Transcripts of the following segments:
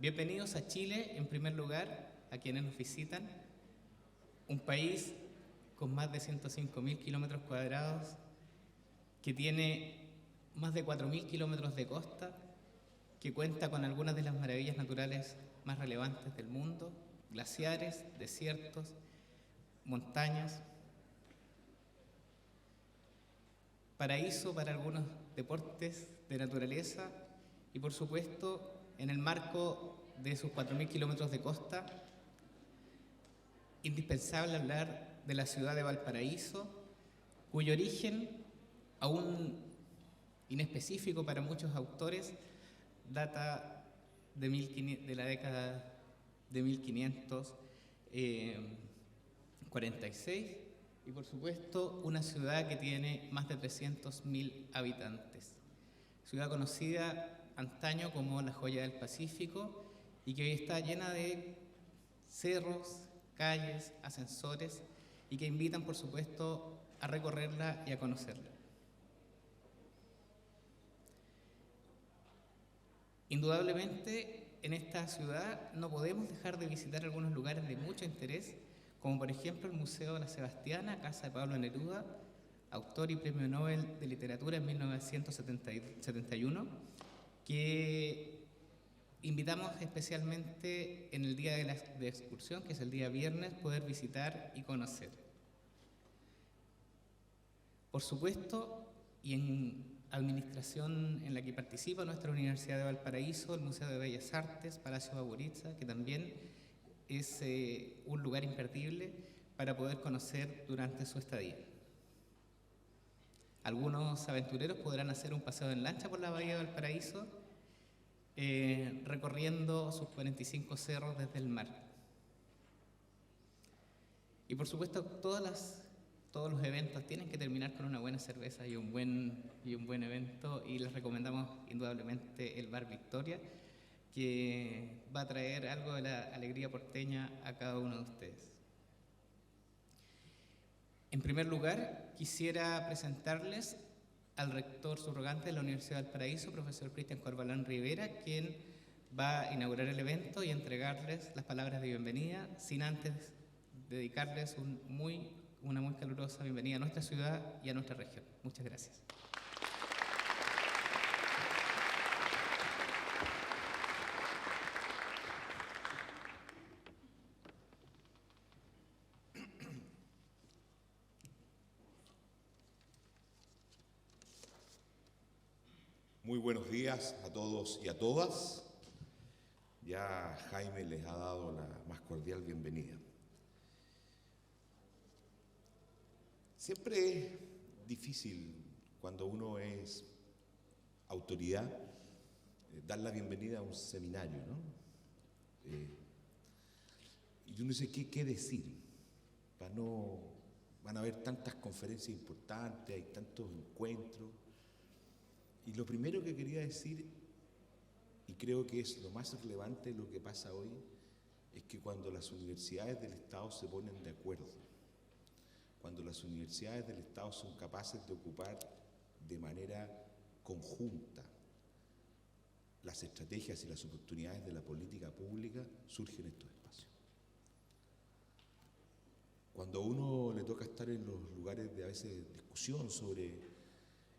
Bienvenidos a Chile, en primer lugar, a quienes nos visitan. Un país con más de 105.000 kilómetros cuadrados, que tiene más de 4.000 kilómetros de costa, que cuenta con algunas de las maravillas naturales más relevantes del mundo: glaciares, desiertos, montañas. Paraíso para algunos deportes de naturaleza y, por supuesto, en el marco de sus 4.000 kilómetros de costa, indispensable hablar de la ciudad de Valparaíso, cuyo origen, aún inespecífico para muchos autores, data de la década de 1546, y por supuesto una ciudad que tiene más de 300.000 habitantes. Ciudad conocida antaño como la joya del Pacífico y que hoy está llena de cerros, calles, ascensores, y que invitan, por supuesto, a recorrerla y a conocerla. Indudablemente, en esta ciudad no podemos dejar de visitar algunos lugares de mucho interés, como por ejemplo el Museo de la Sebastiana, casa de Pablo Neruda, autor y premio Nobel de Literatura en 1971, que invitamos especialmente en el día de excursión, que es el día viernes, poder visitar y conocer. Por supuesto, y en administración en la que participa nuestra Universidad de Valparaíso, el Museo de Bellas Artes, Palacio Baburitza, que también es un lugar imperdible para poder conocer durante su estadía. Algunos aventureros podrán hacer un paseo en lancha por la bahía de Valparaíso, recorriendo sus 45 cerros desde el mar. Y por supuesto, todos los eventos tienen que terminar con una buena cerveza y un buen evento, y les recomendamos indudablemente el Bar Victoria, que va a traer algo de la alegría porteña a cada uno de ustedes. En primer lugar, quisiera presentarles al rector subrogante de la Universidad de Valparaíso, profesor Cristian Corbalán Rivera, quien va a inaugurar el evento y entregarles las palabras de bienvenida, sin antes dedicarles una muy calurosa bienvenida a nuestra ciudad y a nuestra región. Muchas gracias. Muy buenos días a todos y a todas. Ya Jaime les ha dado la más cordial bienvenida. Siempre es difícil, cuando uno es autoridad, dar la bienvenida a un seminario, ¿no? Y uno dice, ¿qué decir? Van a haber tantas conferencias importantes, hay tantos encuentros. Y lo primero que quería decir, y creo que es lo más relevante de lo que pasa hoy, es que cuando las universidades del Estado se ponen de acuerdo, cuando las universidades del Estado son capaces de ocupar de manera conjunta las estrategias y las oportunidades de la política pública, surgen estos espacios. Cuando a uno le toca estar en los lugares de a veces discusión sobre,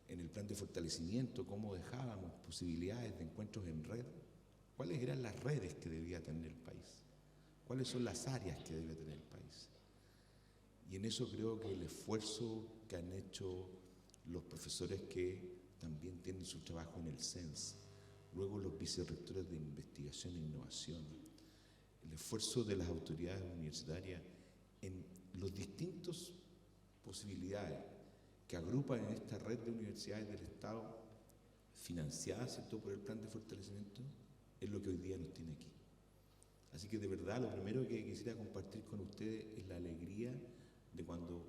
en el plan de fortalecimiento, cómo dejábamos posibilidades de encuentros en red, cuáles eran las redes que debía tener el país, cuáles son las áreas que debe tener el país. Y en eso creo que el esfuerzo que han hecho los profesores que también tienen su trabajo en el CENS, luego los vicerrectores de investigación e innovación, el esfuerzo de las autoridades universitarias en los distintos posibilidades que agrupan en esta red de universidades del Estado, financiadas, ¿cierto?, por el plan de fortalecimiento, es lo que hoy día nos tiene aquí. Así que de verdad, lo primero que quisiera compartir con ustedes es la alegría de cuando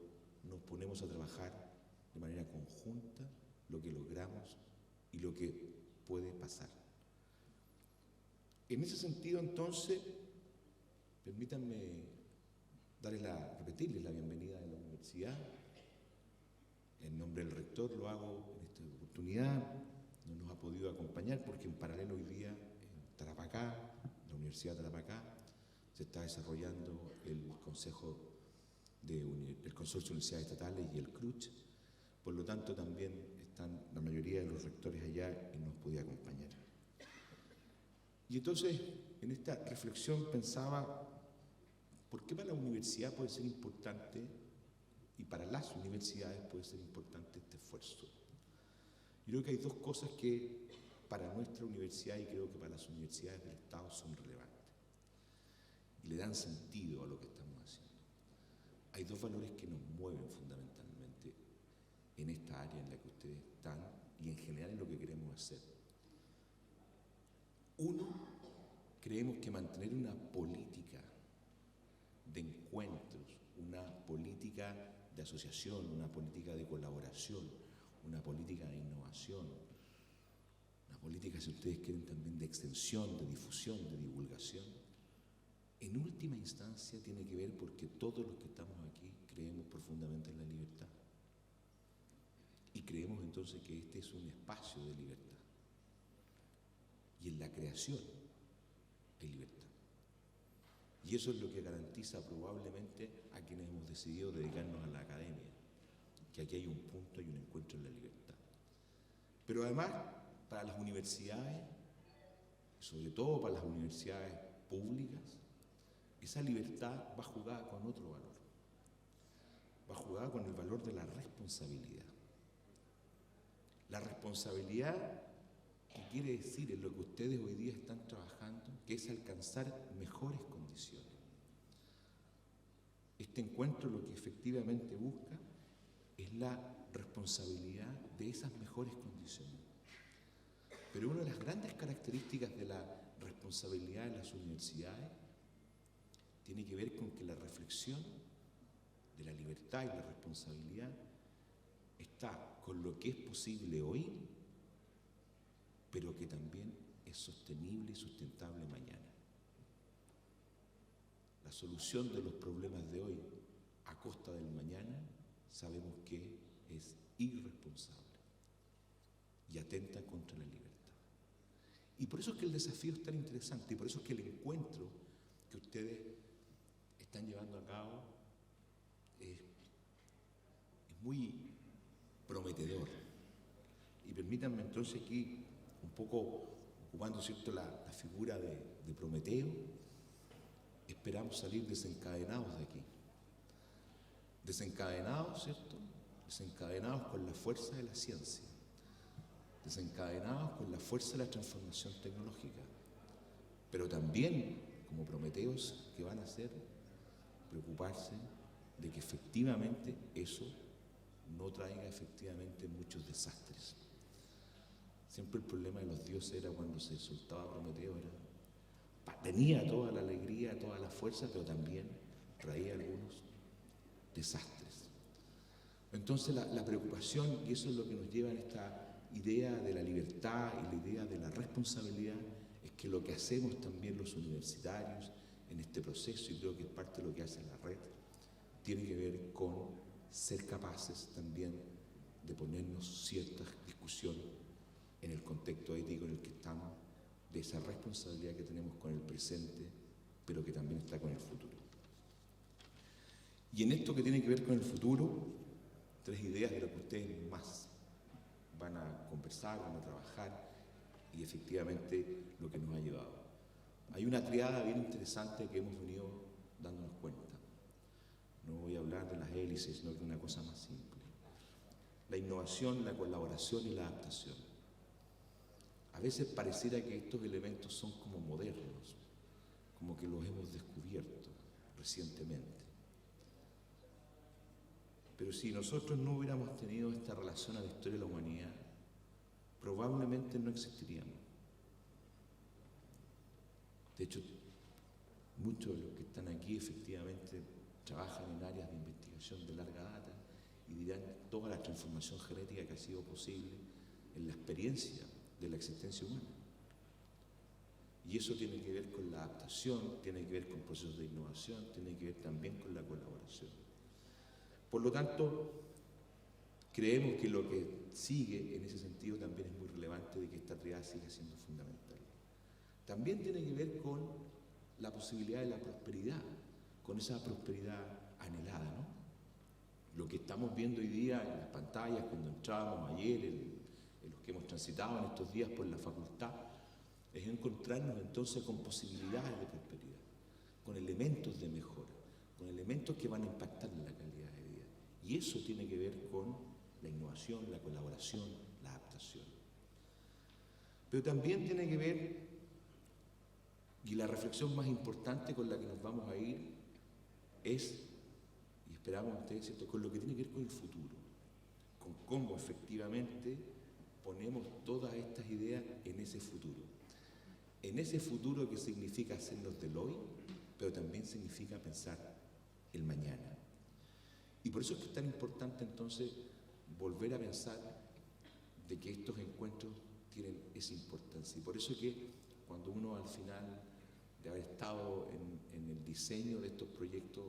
nos ponemos a trabajar de manera conjunta, lo que logramos y lo que puede pasar. En ese sentido, entonces, permítanme repetirles la bienvenida de la universidad. En nombre del rector lo hago en esta oportunidad. No nos ha podido acompañar porque en paralelo hoy día en Tarapacá, la Universidad de Tarapacá, se está desarrollando el Consorcio de Universidades Estatales y el CRUCH. Por lo tanto, también están la mayoría de los rectores allá y nos podía acompañar. Y entonces, en esta reflexión pensaba, ¿por qué para la universidad puede ser importante y para las universidades puede ser importante este esfuerzo? Yo creo que hay dos cosas que para nuestra universidad y creo que para las universidades del Estado son relevantes y le dan sentido a lo que estamos haciendo. Hay dos valores que nos mueven fundamentalmente en esta área en la que ustedes están y en general en lo que queremos hacer. Uno, creemos que mantener una política de encuentros, una política de asociación, una política de colaboración, una política de innovación, una política, si ustedes quieren, también de extensión, de difusión, de divulgación, en última instancia tiene que ver porque todos los que estamos aquí creemos profundamente en la libertad. Y creemos entonces que este es un espacio de libertad. Y en la creación hay libertad. Y eso es lo que garantiza probablemente a quienes hemos decidido dedicarnos a la academia, que aquí hay un punto y un encuentro en la libertad. Pero además, para las universidades, sobre todo para las universidades públicas, esa libertad va jugada con otro valor. Va jugada con el valor de la responsabilidad. La responsabilidad, que quiere decir en lo que ustedes hoy día están trabajando, que es alcanzar mejores condiciones. Este encuentro lo que efectivamente busca es la responsabilidad de esas mejores condiciones. Pero una de las grandes características de la responsabilidad de las universidades tiene que ver con que la reflexión de la libertad y la responsabilidad está con lo que es posible hoy, pero que también es sostenible y sustentable mañana. La solución de los problemas de hoy a costa del mañana sabemos que es irresponsable y atenta contra la libertad. Y por eso es que el desafío es tan interesante y por eso es que el encuentro que ustedes están llevando a cabo es muy prometedor. Y permítanme entonces aquí, un poco ocupando, ¿cierto?, la figura de Prometeo, esperamos salir desencadenados de aquí. Desencadenados, ¿cierto? Desencadenados con la fuerza de la ciencia, desencadenados con la fuerza de la transformación tecnológica, pero también como Prometeos que van a hacer preocuparse de que efectivamente eso no traiga efectivamente muchos desastres. Siempre el problema de los dioses era cuando se soltaba Prometeo, tenía toda la alegría, toda la fuerza, pero también traía algunos desastres. Entonces la preocupación, y eso es lo que nos lleva a esta idea de la libertad y la idea de la responsabilidad, es que lo que hacemos también los universitarios en este proceso, y creo que es parte de lo que hace la red, tiene que ver con ser capaces también de ponernos cierta discusión en el contexto ético en el que estamos, de esa responsabilidad que tenemos con el presente, pero que también está con el futuro. Y en esto que tiene que ver con el futuro, tres ideas de lo que ustedes más van a conversar, van a trabajar, y efectivamente lo que nos ha llevado. Hay una triada bien interesante que hemos venido dándonos cuenta. No voy a hablar de las hélices, sino de una cosa más simple. La innovación, la colaboración y la adaptación. A veces pareciera que estos elementos son como modernos, como que los hemos descubierto recientemente. Pero si nosotros no hubiéramos tenido esta relación a la historia de la humanidad, probablemente no existiríamos. De hecho, muchos de los que están aquí efectivamente trabajan en áreas de investigación de larga data y dirán toda la transformación genética que ha sido posible en la experiencia de la existencia humana. Y eso tiene que ver con la adaptación, tiene que ver con procesos de innovación, tiene que ver también con la colaboración. Por lo tanto, creemos que lo que sigue en ese sentido también es muy relevante de que esta triada siga siendo fundamental. También tiene que ver con la posibilidad de la prosperidad, con esa prosperidad anhelada, ¿no? Lo que estamos viendo hoy día en las pantallas, cuando entrábamos ayer, en los que hemos transitado en estos días por la facultad, es encontrarnos entonces con posibilidades de prosperidad, con elementos de mejora, con elementos que van a impactar en la calidad de vida. Y eso tiene que ver con la innovación, la colaboración, la adaptación. Pero también tiene que ver, y la reflexión más importante con la que nos vamos a ir es, y esperamos ustedes, ¿cierto?, con lo que tiene que ver con el futuro, con cómo efectivamente ponemos todas estas ideas en ese futuro que significa hacernos del hoy, pero también significa pensar el mañana. Y por eso es que es tan importante entonces volver a pensar de que estos encuentros tienen esa importancia. Y por eso es que cuando uno al final de haber estado en el diseño de estos proyectos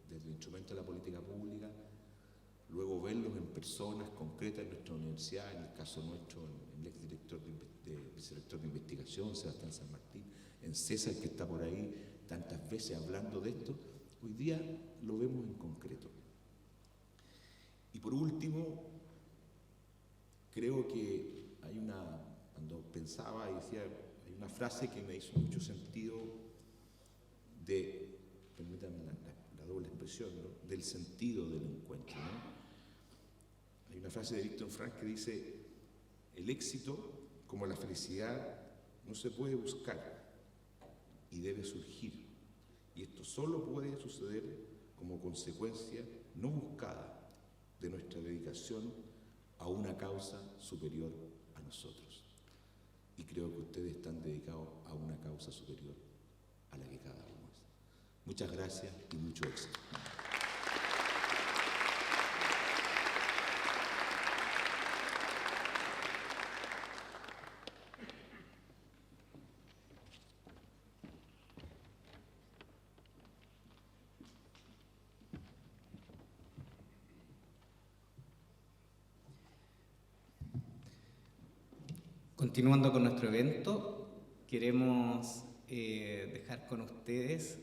desde el instrumento de la política pública, luego verlos en personas concretas en nuestra universidad, en el caso nuestro, en el vicerrector de investigación, Sebastián San Martín, en César, que está por ahí tantas veces hablando de esto, hoy día lo vemos en concreto. Y por último, creo que cuando pensaba y decía, hay una frase que me hizo mucho sentido permítanme la doble expresión, ¿no?, del sentido del encuentro, ¿no? Hay una frase de Víctor Frank que dice: el éxito, como la felicidad, no se puede buscar y debe surgir. Y esto solo puede suceder como consecuencia no buscada de nuestra dedicación a una causa superior a nosotros. Y creo que ustedes están dedicados a una causa superior a la que cada uno es. Muchas gracias y mucho éxito. Continuando con nuestro evento, queremos dejar con ustedes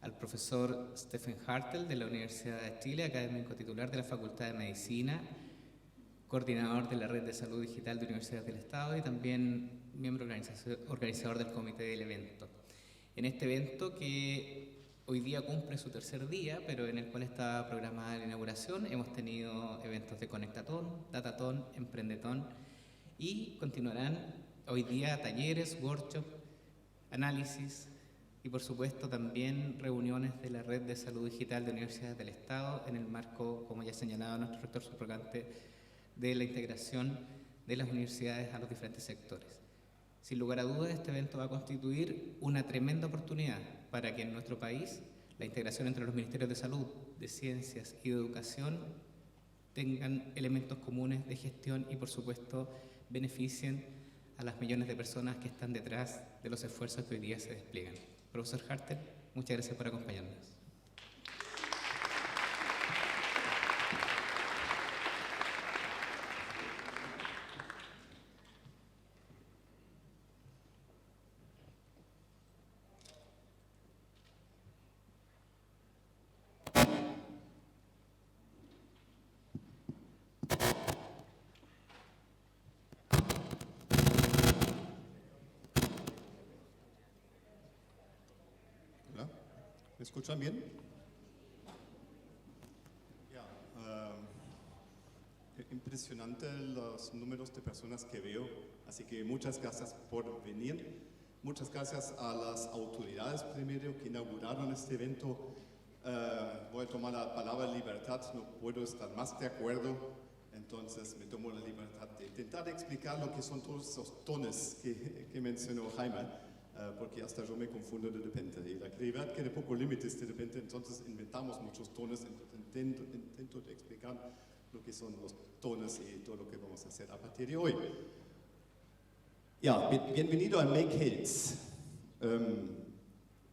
al profesor Stephen Hartel de la Universidad de Chile, académico titular de la Facultad de Medicina, coordinador de la Red de Salud Digital de Universidad del Estado y también miembro organizador del comité del evento. En este evento, que hoy día cumple su tercer día, pero en el cual está programada la inauguración, hemos tenido eventos de Conectatón, Datatón, Emprendetón, y continuarán hoy día talleres, workshops, análisis y por supuesto también reuniones de la Red de Salud Digital de Universidades del Estado en el marco, como ya señalaba nuestro rector subrogante, de la integración de las universidades a los diferentes sectores. Sin lugar a dudas, este evento va a constituir una tremenda oportunidad para que en nuestro país la integración entre los ministerios de salud, de ciencias y de educación tengan elementos comunes de gestión y por supuesto beneficien a las millones de personas que están detrás de los esfuerzos que hoy día se despliegan. Profesor Hartel, muchas gracias por acompañarnos. ¿Me escuchan bien? Impresionante los números de personas que veo, así que muchas gracias por venir. Muchas gracias a las autoridades primero que inauguraron este evento. Voy a tomar la palabra libertad, no puedo estar más de acuerdo, entonces me tomo la libertad de intentar explicar lo que son todos esos tonos que mencionó Jaime. Porque hasta yo me confundo de repente. Y la creatividad tiene pocos límites de repente, entonces inventamos muchos tonos, intento de explicar lo que son los tonos y todo lo que vamos a hacer a partir de hoy. Bienvenido a Make Health.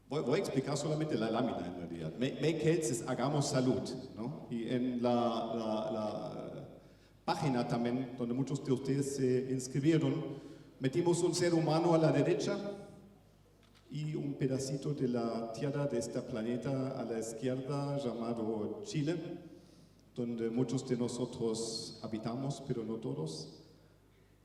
Voy a explicar solamente la lámina en realidad. Make Health es Hagamos Salud, ¿no? Y en la página también, donde muchos de ustedes se inscribieron, metimos un ser humano a la derecha y un pedacito de la tierra de este planeta a la izquierda llamado Chile, donde muchos de nosotros habitamos, pero no todos.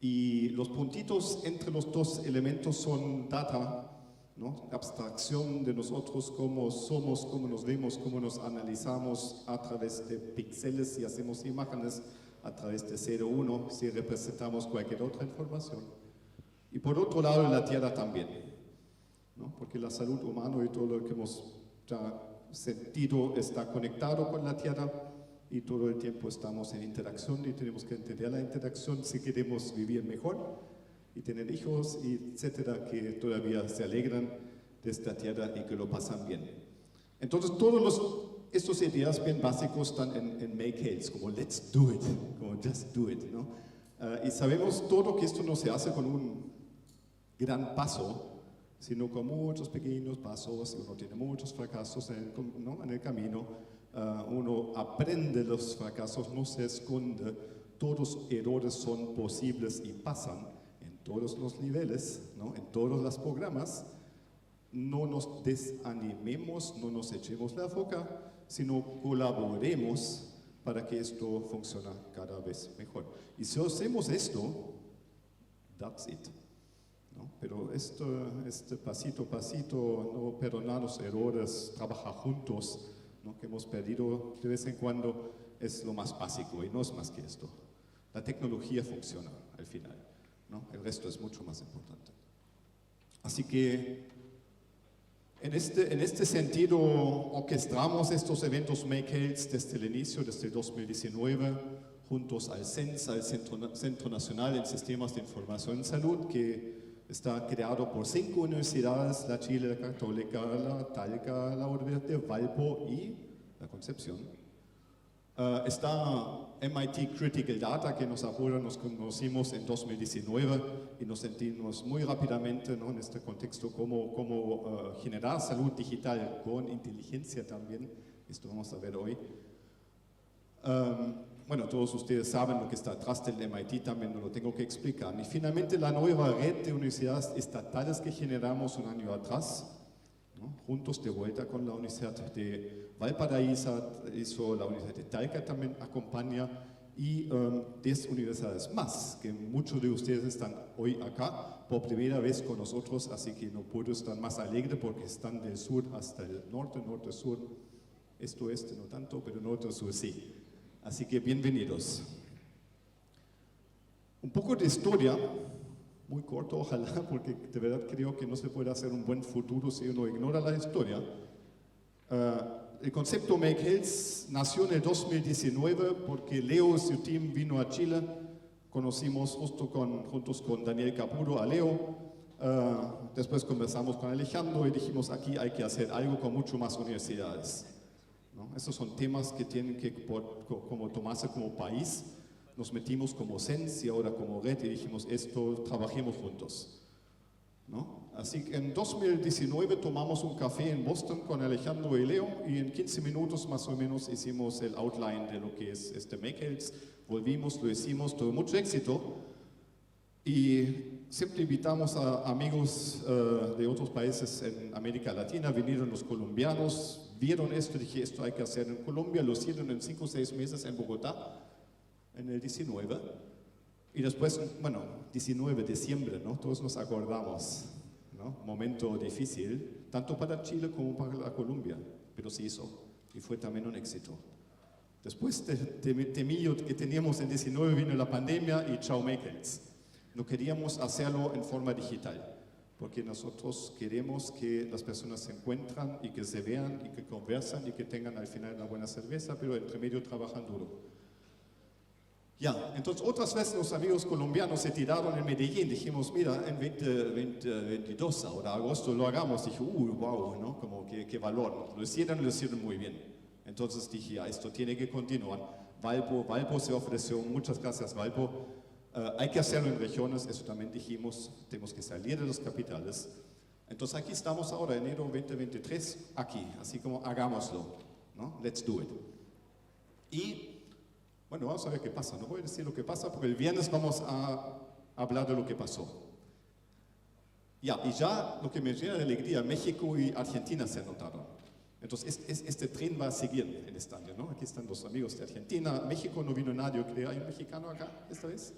Y los puntitos entre los dos elementos son data, ¿no? Abstracción de nosotros, cómo somos, cómo nos vemos, cómo nos analizamos a través de píxeles si hacemos imágenes, a través de 0,1 si representamos cualquier otra información. Y por otro lado la Tierra también, ¿no? Porque la salud humana y todo lo que hemos ya sentido está conectado con la Tierra y todo el tiempo estamos en interacción y tenemos que entender la interacción si queremos vivir mejor y tener hijos, y etcétera, que todavía se alegran de esta tierra y que lo pasan bien. Entonces, estos ideas bien básicos están en Make Health, como let's do it, como just do it, ¿no? Y sabemos todo que esto no se hace con un gran paso, sino con muchos pequeños pasos, y uno tiene muchos fracasos en el camino, uno aprende los fracasos, no se esconde, todos los errores son posibles y pasan en todos los niveles, ¿no? En todos los programas. No nos desanimemos, no nos echemos la boca, sino colaboremos para que esto funcione cada vez mejor. Y si hacemos esto, that's it, ¿no? Pero este pasito a pasito, no perdonar los errores, trabajar juntos, ¿no? Que hemos perdido de vez en cuando, es lo más básico y no es más que esto. La tecnología funciona al final, ¿no? El resto es mucho más importante. Así que en este sentido orquestamos estos eventos Make Health desde el inicio, desde el 2019, juntos al CENS, al Centro Nacional en Sistemas de Información en Salud, que está creado por 5 universidades, la Chile, la Católica, la Talca, la Universidad de Valpo y la Concepción. Está MIT Critical Data, que nos conocimos en 2019 y nos sentimos muy rápidamente, ¿no? En este contexto cómo generar salud digital con inteligencia también. Esto vamos a ver hoy. Bueno, todos ustedes saben lo que está atrás del MIT, también no lo tengo que explicar. Y finalmente la nueva red de universidades estatales que generamos un año atrás, ¿no? Juntos de vuelta con la Universidad de Valparaíso, la Universidad de Talca también acompaña, y 10 universidades más, que muchos de ustedes están hoy acá por primera vez con nosotros, así que no puedo estar más alegre porque están del sur hasta el norte, norte-sur, este no tanto, pero norte-sur sí. Así que bienvenidos. Un poco de historia, muy corto ojalá, porque de verdad creo que no se puede hacer un buen futuro si uno ignora la historia. El concepto Make Health nació en el 2019 porque Leo y su team vino a Chile, conocimos juntos con Daniel Capuro a Leo, después conversamos con Alejandro y dijimos aquí hay que hacer algo con mucho más universidades, ¿no? Esos son temas que tienen que como tomarse como país. Nos metimos como CENS y ahora como red y dijimos esto, trabajemos juntos, ¿no? Así que en 2019 tomamos un café en Boston con Alejandro y Leo y en 15 minutos más o menos hicimos el outline de lo que es este Make Health. Volvimos, lo hicimos, tuvo mucho éxito y siempre invitamos a amigos de otros países en América Latina. Vinieron los colombianos, vieron esto, dije esto hay que hacer en Colombia, lo hicieron en 5 o 6 meses en Bogotá en el 19 y después, bueno, 19 de diciembre, ¿no? Todos nos acordamos, ¿no? Momento difícil, tanto para Chile como para la Colombia, pero se hizo y fue también un éxito. Después del temillo que teníamos en 19 vino la pandemia y chao Make Health. No queríamos hacerlo en forma digital, porque nosotros queremos que las personas se encuentran y que se vean y que conversan y que tengan al final una buena cerveza, pero entre medio trabajan duro. Ya, entonces otras veces los amigos colombianos se tiraron en Medellín, dijimos, mira, en 2022, ahora agosto lo hagamos, dije, wow, ¿no? Como qué valor, lo hicieron muy bien. Entonces dije, ya, esto tiene que continuar. Valpo se ofreció, muchas gracias Valpo, hay que hacerlo en regiones, eso también dijimos, tenemos que salir de las capitales. Entonces aquí estamos ahora, enero 2023, aquí, así como hagámoslo, ¿no? Let's do it. Y bueno, vamos a ver qué pasa. No voy a decir lo que pasa porque el viernes vamos a hablar de lo que pasó. Ya, y ya lo que me llena de alegría, México y Argentina se anotaron. Entonces, este tren va a seguir en este año, ¿no? Aquí están los amigos de Argentina. México no vino nadie, creo. ¿Hay un mexicano acá esta vez?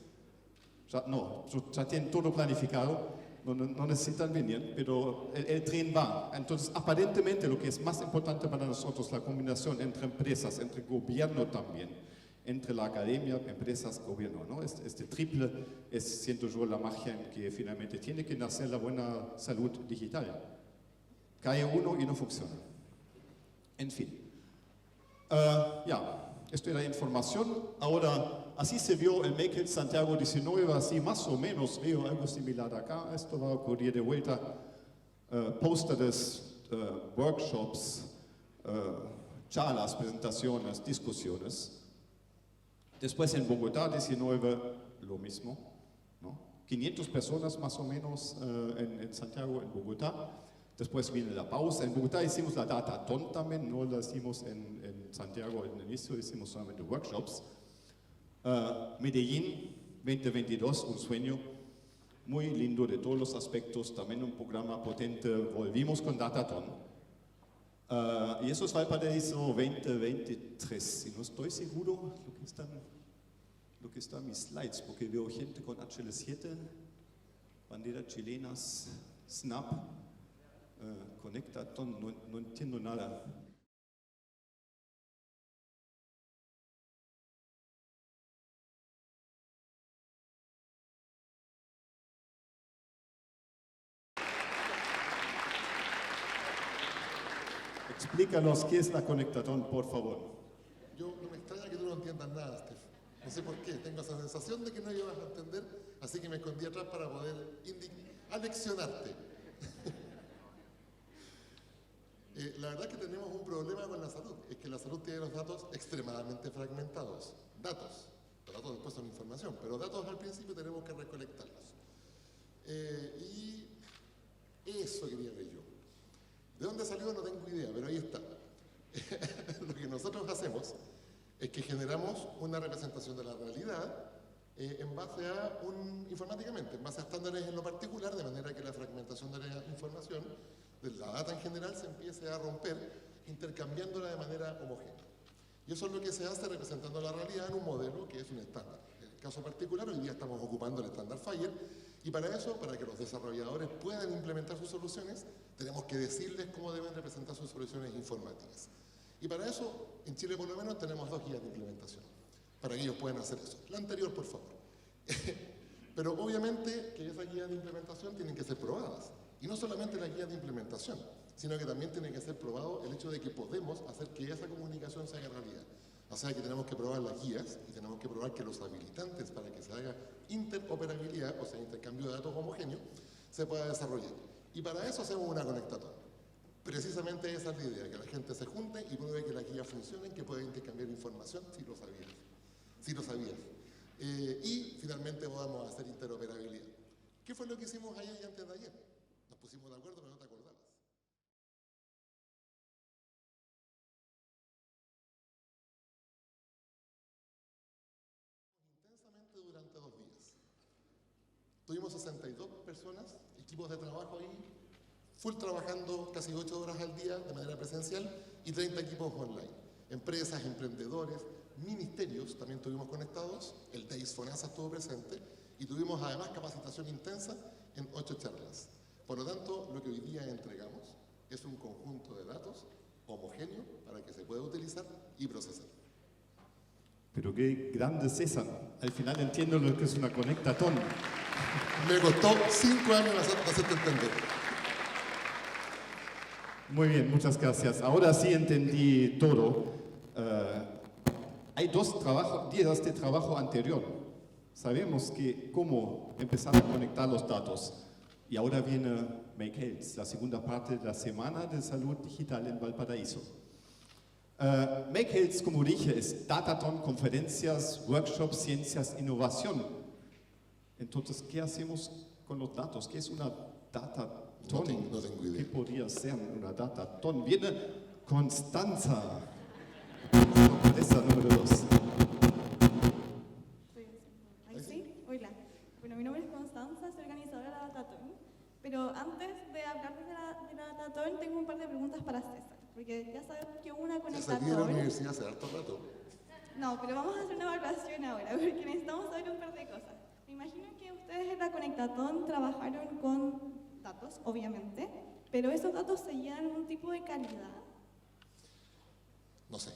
Ya, no, ya tienen todo planificado, no necesitan venir, pero el tren va. Entonces, aparentemente lo que es más importante para nosotros, la combinación entre empresas, entre gobierno también, entre la academia, empresas, gobierno, ¿no? Este triple es, siento yo, la magia en que finalmente tiene que nacer la buena salud digital. Cae uno y no funciona. En fin. Ya, esto era información. Ahora, así se vio el Make It Santiago 19, así más o menos veo algo similar acá. Esto va a ocurrir de vuelta. Pósteres, workshops, charlas, presentaciones, discusiones. Después en Bogotá 19, lo mismo, ¿no? 500 personas más o menos en Santiago, en Bogotá. Después viene la pausa. En Bogotá hicimos la Datathon también, no la hicimos en Santiago en el inicio, hicimos solamente workshops. Medellín 2022, un sueño muy lindo de todos los aspectos, también un programa potente. Volvimos con Datathon. Y eso es Valparaíso 2023. Y no estoy seguro lo que está en mis slides, porque veo gente con HL7, banderas chilenas, Snap, Conectaton, no entiendo nada. Explícanos qué es la Conectaton, por favor. Yo no me extraña que tú no entiendas nada, Steph. No sé por qué, tengo esa sensación de que no ibas a entender, así que me escondí atrás para poder aleccionarte. La verdad es que tenemos un problema con la salud, es que la salud tiene los datos extremadamente fragmentados. Datos después son información, pero datos al principio tenemos que recolectarlos. Y eso quería ver yo. ¿De dónde salió? No tengo idea, pero ahí está. Lo que nosotros hacemos es que generamos una representación de la realidad en base a informáticamente, en base a estándares en lo particular, de manera que la fragmentación de la información, de la data en general, se empiece a romper, intercambiándola de manera homogénea. Y eso es lo que se hace representando la realidad en un modelo que es un estándar. En el caso particular, hoy día estamos ocupando el estándar FIRE, y para eso, para que los desarrolladores puedan implementar sus soluciones, tenemos que decirles cómo deben representar sus soluciones informáticas. Y para eso, en Chile por lo menos, tenemos 2 guías de implementación, para que ellos puedan hacer eso. La anterior, por favor. Pero obviamente que esas guías de implementación tienen que ser probadas. Y no solamente las guías de implementación, sino que también tiene que ser probado el hecho de que podemos hacer que esa comunicación se haga realidad. O sea que tenemos que probar las guías y tenemos que probar que los habilitantes para que se haga interoperabilidad, o sea, intercambio de datos homogéneo, se pueda desarrollar. Y para eso hacemos una conectación. Precisamente esa es la idea, que la gente se junte y pruebe que las guías funcionen, que pueda intercambiar información, si lo sabías. Si lo sabías. Y finalmente podamos hacer interoperabilidad. ¿Qué fue lo que hicimos ayer y antes de ayer? Nos pusimos de acuerdo, pero no te acordabas. Intensamente durante 2 días. Tuvimos 62 personas, equipos de trabajo ahí, full trabajando casi 8 horas al día de manera presencial y 30 equipos online. Empresas, emprendedores, ministerios también tuvimos conectados, el DAIS FONASA estuvo presente y tuvimos además capacitación intensa en 8 charlas. Por lo tanto, lo que hoy día entregamos es un conjunto de datos homogéneo para que se pueda utilizar y procesar. Pero qué grande es esa. Al final entiendo lo que es una Conectaton. Me costó 5 años hacerte entender. Muy bien, muchas gracias. Ahora sí entendí todo. Hay 2 días de trabajo anterior. Sabemos que cómo empezar a conectar los datos. Y ahora viene Make Health, la segunda parte de la Semana de Salud Digital en Valparaíso. Make Health, como dije, es Datathon, conferencias, workshops, ciencias, innovación. Entonces, ¿qué hacemos con los datos? ¿Qué es una Datathon? No tengo idea. ¿Qué podría ser una Datathon? Viene Constanza. Esa número 2. Ahí sí, hola. Bueno, mi nombre es Constanza, soy organizadora de la Datathon, pero Pero antes de hablar de la datatón, tengo un par de preguntas para César, porque ya sabemos que hubo una César viene a la conectatón. universidad hace harto rato. No, pero vamos a hacer una evaluación ahora, porque necesitamos saber un par de cosas. Me imagino que ustedes en la conectatón trabajaron con datos, obviamente, pero ¿esos datos seguían algún tipo de calidad? No sé.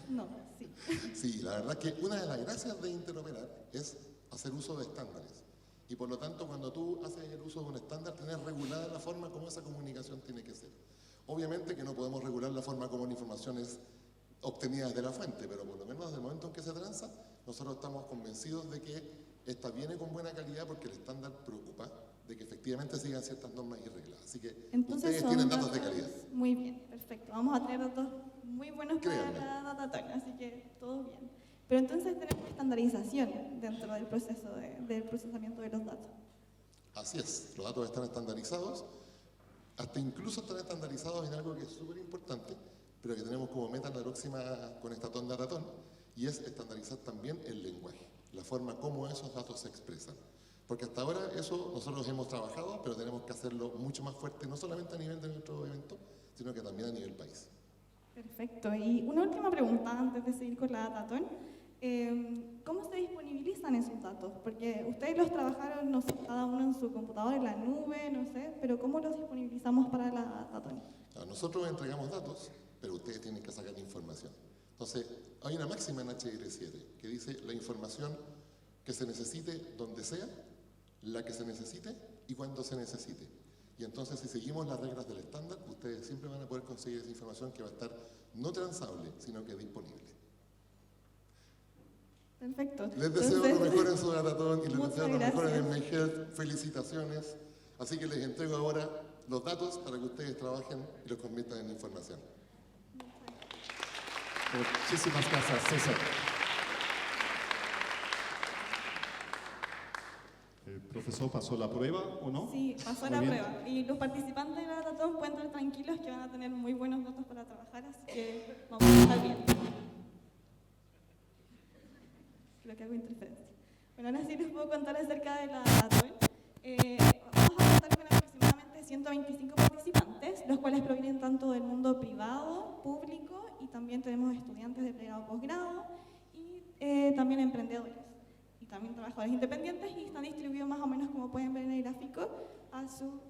No, sí. Sí, la verdad es que una de las gracias de interoperar es hacer uso de estándares. Y por lo tanto, cuando tú haces el uso de un estándar, tienes regulada la forma como esa comunicación tiene que ser. Obviamente que no podemos regular la forma como la información es obtenida desde la fuente, pero por lo menos desde el momento en que se transa, nosotros estamos convencidos de que esta viene con buena calidad porque el estándar preocupa de que efectivamente sigan ciertas normas y reglas. Así que Entonces ustedes son tienen datos de calidad. Muy bien, perfecto. Vamos a tener datos muy buenos Créanme. para la datatón, así que todo bien. Pero entonces tenemos estandarización dentro del proceso del procesamiento de los datos. Así es, los datos están estandarizados, hasta incluso están estandarizados en algo que es súper importante, pero que tenemos como meta en la próxima conectatón datatón, y es estandarizar también el lenguaje, la forma como esos datos se expresan. Porque hasta ahora eso nosotros hemos trabajado, pero tenemos que hacerlo mucho más fuerte, no solamente a nivel de nuestro evento, sino que también a nivel país. Perfecto. Y una última pregunta antes de seguir con la datatón. ¿Cómo se disponibilizan esos datos? Porque ustedes los trabajaron, no sé, cada uno en su computadora, en la nube, no sé, pero ¿cómo los disponibilizamos para la datatón? Nosotros entregamos datos, pero ustedes tienen que sacar información. Entonces, hay una máxima en HR7 que dice la información que se necesite donde sea, la que se necesite y cuando se necesite. Y entonces, si seguimos las reglas del estándar, ustedes siempre van a poder conseguir esa información que va a estar no transable, sino que disponible. Perfecto. Les deseo lo mejor en su datatón y les Muchas deseo lo mejor en el gracias. MyHealth. Felicitaciones. Así que les entrego ahora los datos para que ustedes trabajen y los conviertan en información. Muchísimas gracias, César. ¿El profesor pasó la prueba o no? Sí, pasó Muy la bien. prueba. Y los participantes de la datatón pueden estar tranquilos que van a tener muy buenos datos para trabajar, así que vamos a estar bien. Creo que hago interferencia. Bueno, ahora sí les puedo contar acerca de la datatón. Vamos a contar con aproximadamente 125 participantes, los cuales provienen tanto del mundo privado, público, y también tenemos estudiantes de pregrado, posgrado, y también emprendedores. Y también trabajadores independientes, y están distribuidos más o menos como pueden ver en el gráfico a su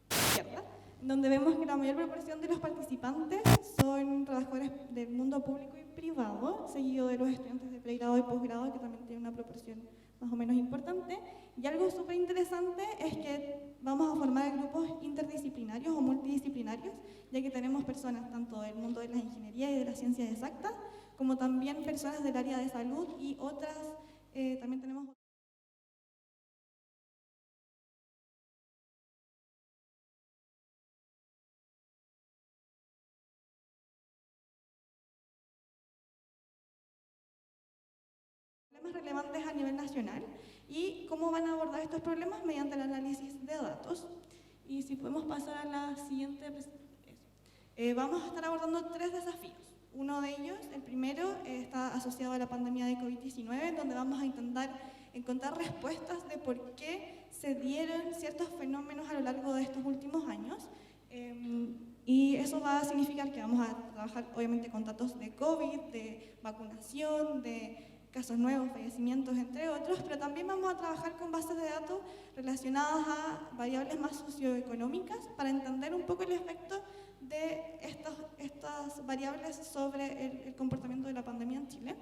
izquierda, donde vemos que la mayor proporción de los participantes son trabajadores del mundo público y privado, seguido de los estudiantes de pregrado y posgrado, que también tienen una proporción más o menos importante. Y algo súper interesante es que vamos a formar grupos interdisciplinarios o multidisciplinarios, ya que tenemos personas tanto del mundo de la ingeniería y de las ciencias exactas, como también personas del área de salud y otras. También tenemos problemas relevantes a nivel nacional y cómo van a abordar estos problemas mediante el análisis de datos. Y si podemos pasar a la siguiente presentación. Vamos a estar abordando 3 desafíos. Uno de ellos, el primero, está asociado a la pandemia de COVID-19, donde vamos a intentar encontrar respuestas de por qué se dieron ciertos fenómenos a lo largo de estos últimos años. Y eso va a significar que vamos a trabajar obviamente con datos de COVID, de vacunación, de casos nuevos, fallecimientos, entre otros, pero también vamos a trabajar con bases de datos relacionadas a variables más socioeconómicas para entender un poco el efecto de estas variables sobre el comportamiento de la pandemia en Chile.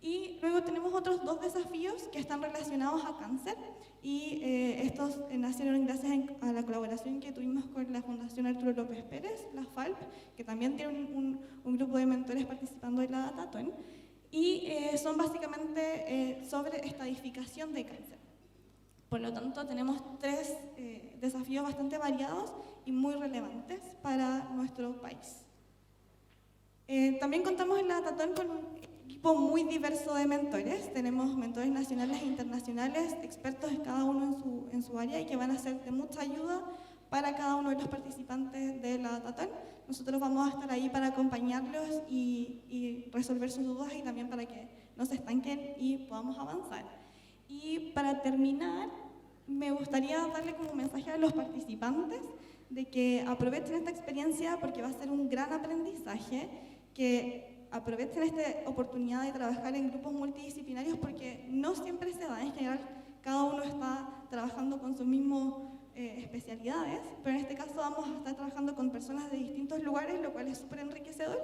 Y luego tenemos otros 2 desafíos que están relacionados a cáncer y estos nacieron gracias a la colaboración que tuvimos con la Fundación Arturo López Pérez, la FALP, que también tiene un grupo de mentores participando en la datatón, y son básicamente sobre estadificación de cáncer. Por lo tanto, tenemos 3 desafíos bastante variados y muy relevantes para nuestro país. También contamos en la datatón con un equipo muy diverso de mentores. Tenemos mentores nacionales e internacionales, expertos cada uno en su área y que van a ser de mucha ayuda para cada uno de los participantes de la datatón. Nosotros vamos a estar ahí para acompañarlos y resolver sus dudas y también para que no se estanquen y podamos avanzar. Y para terminar, me gustaría darle como mensaje a los participantes de que aprovechen esta experiencia porque va a ser un gran aprendizaje, que aprovechen esta oportunidad de trabajar en grupos multidisciplinarios porque no siempre se da, en general cada uno está trabajando con sus mismas especialidades, pero en este caso vamos a estar trabajando con personas de distintos lugares, lo cual es súper enriquecedor.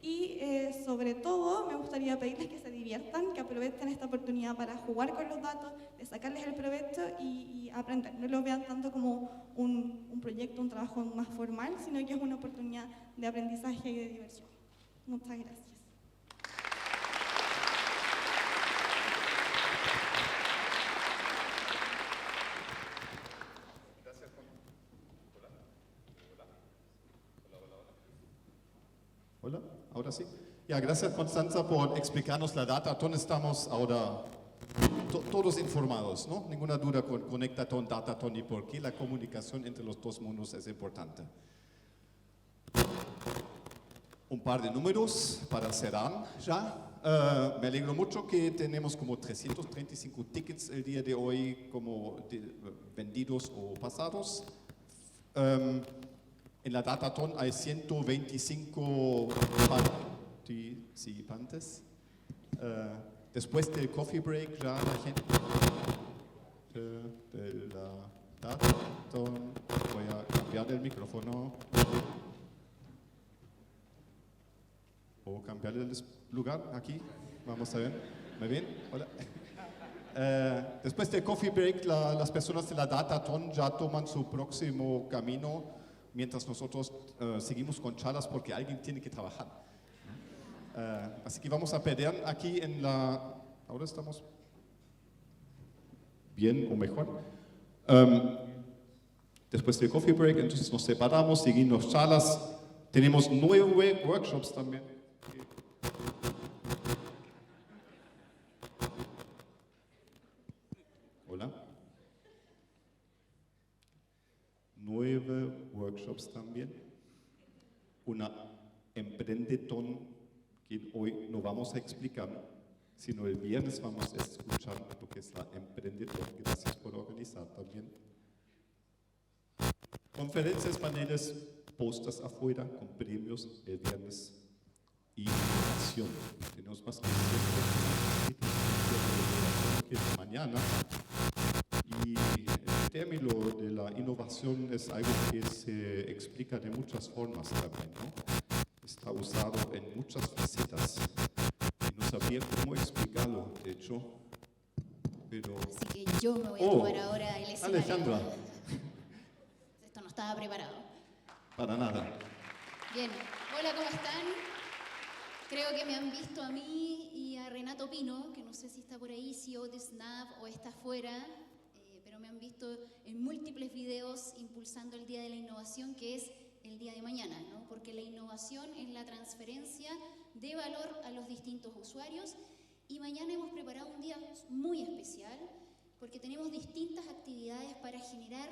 Y sobre todo me gustaría pedirles que se diviertan, que aprovechen esta oportunidad para jugar con los datos, de sacarles el provecho y aprender. No lo vean tanto como un proyecto, un trabajo más formal, sino que es una oportunidad de aprendizaje y de diversión. Muchas gracias. Hola, ahora sí. Ya, gracias Constanza por explicarnos la Dataton. Estamos ahora todos informados, ¿no? Ninguna duda con Conectaton, Dataton y por qué la comunicación entre los dos mundos es importante. Un par de números para cerrar ya. Me alegro mucho que tenemos como 335 tickets el día de hoy como vendidos o pasados. En la Dataton hay 125 participantes. Después del coffee break ya la gente de la Dataton, voy a cambiar el micrófono o cambiar el lugar aquí. Vamos a ver. ¿Me ven? Hola. Después del coffee break las personas de la Dataton ya toman su próximo camino mientras nosotros seguimos con charlas porque alguien tiene que trabajar. Así que vamos a perder aquí en la... Ahora estamos bien o mejor. Después del coffee break, entonces nos separamos, seguimos charlas. Tenemos 9 workshops también. Hola. 9 workshops también. Una emprendetón que hoy no vamos a explicar, sino el viernes vamos a escuchar lo que es la emprendetón. Gracias por organizar también. Conferencias, paneles, postas afuera con premios el viernes y innovación. Tenemos más que mañana. Y el término de la innovación es algo que se explica de muchas formas también, ¿no? Está usado en muchas facetas y no sabía cómo explicarlo, de hecho, pero... Así que yo me voy a tomar ahora el escenario. Alejandra. Esto no estaba preparado. Para nada. Bien, hola, ¿cómo están? Creo que me han visto a mí y a Renato Pino, que no sé si está por ahí, CEO de Snap o está afuera, pero me han visto en múltiples videos impulsando el Día de la Innovación, que es el día de mañana, ¿no? Porque la innovación es la transferencia de valor a los distintos usuarios y mañana hemos preparado un día muy especial porque tenemos distintas actividades para generar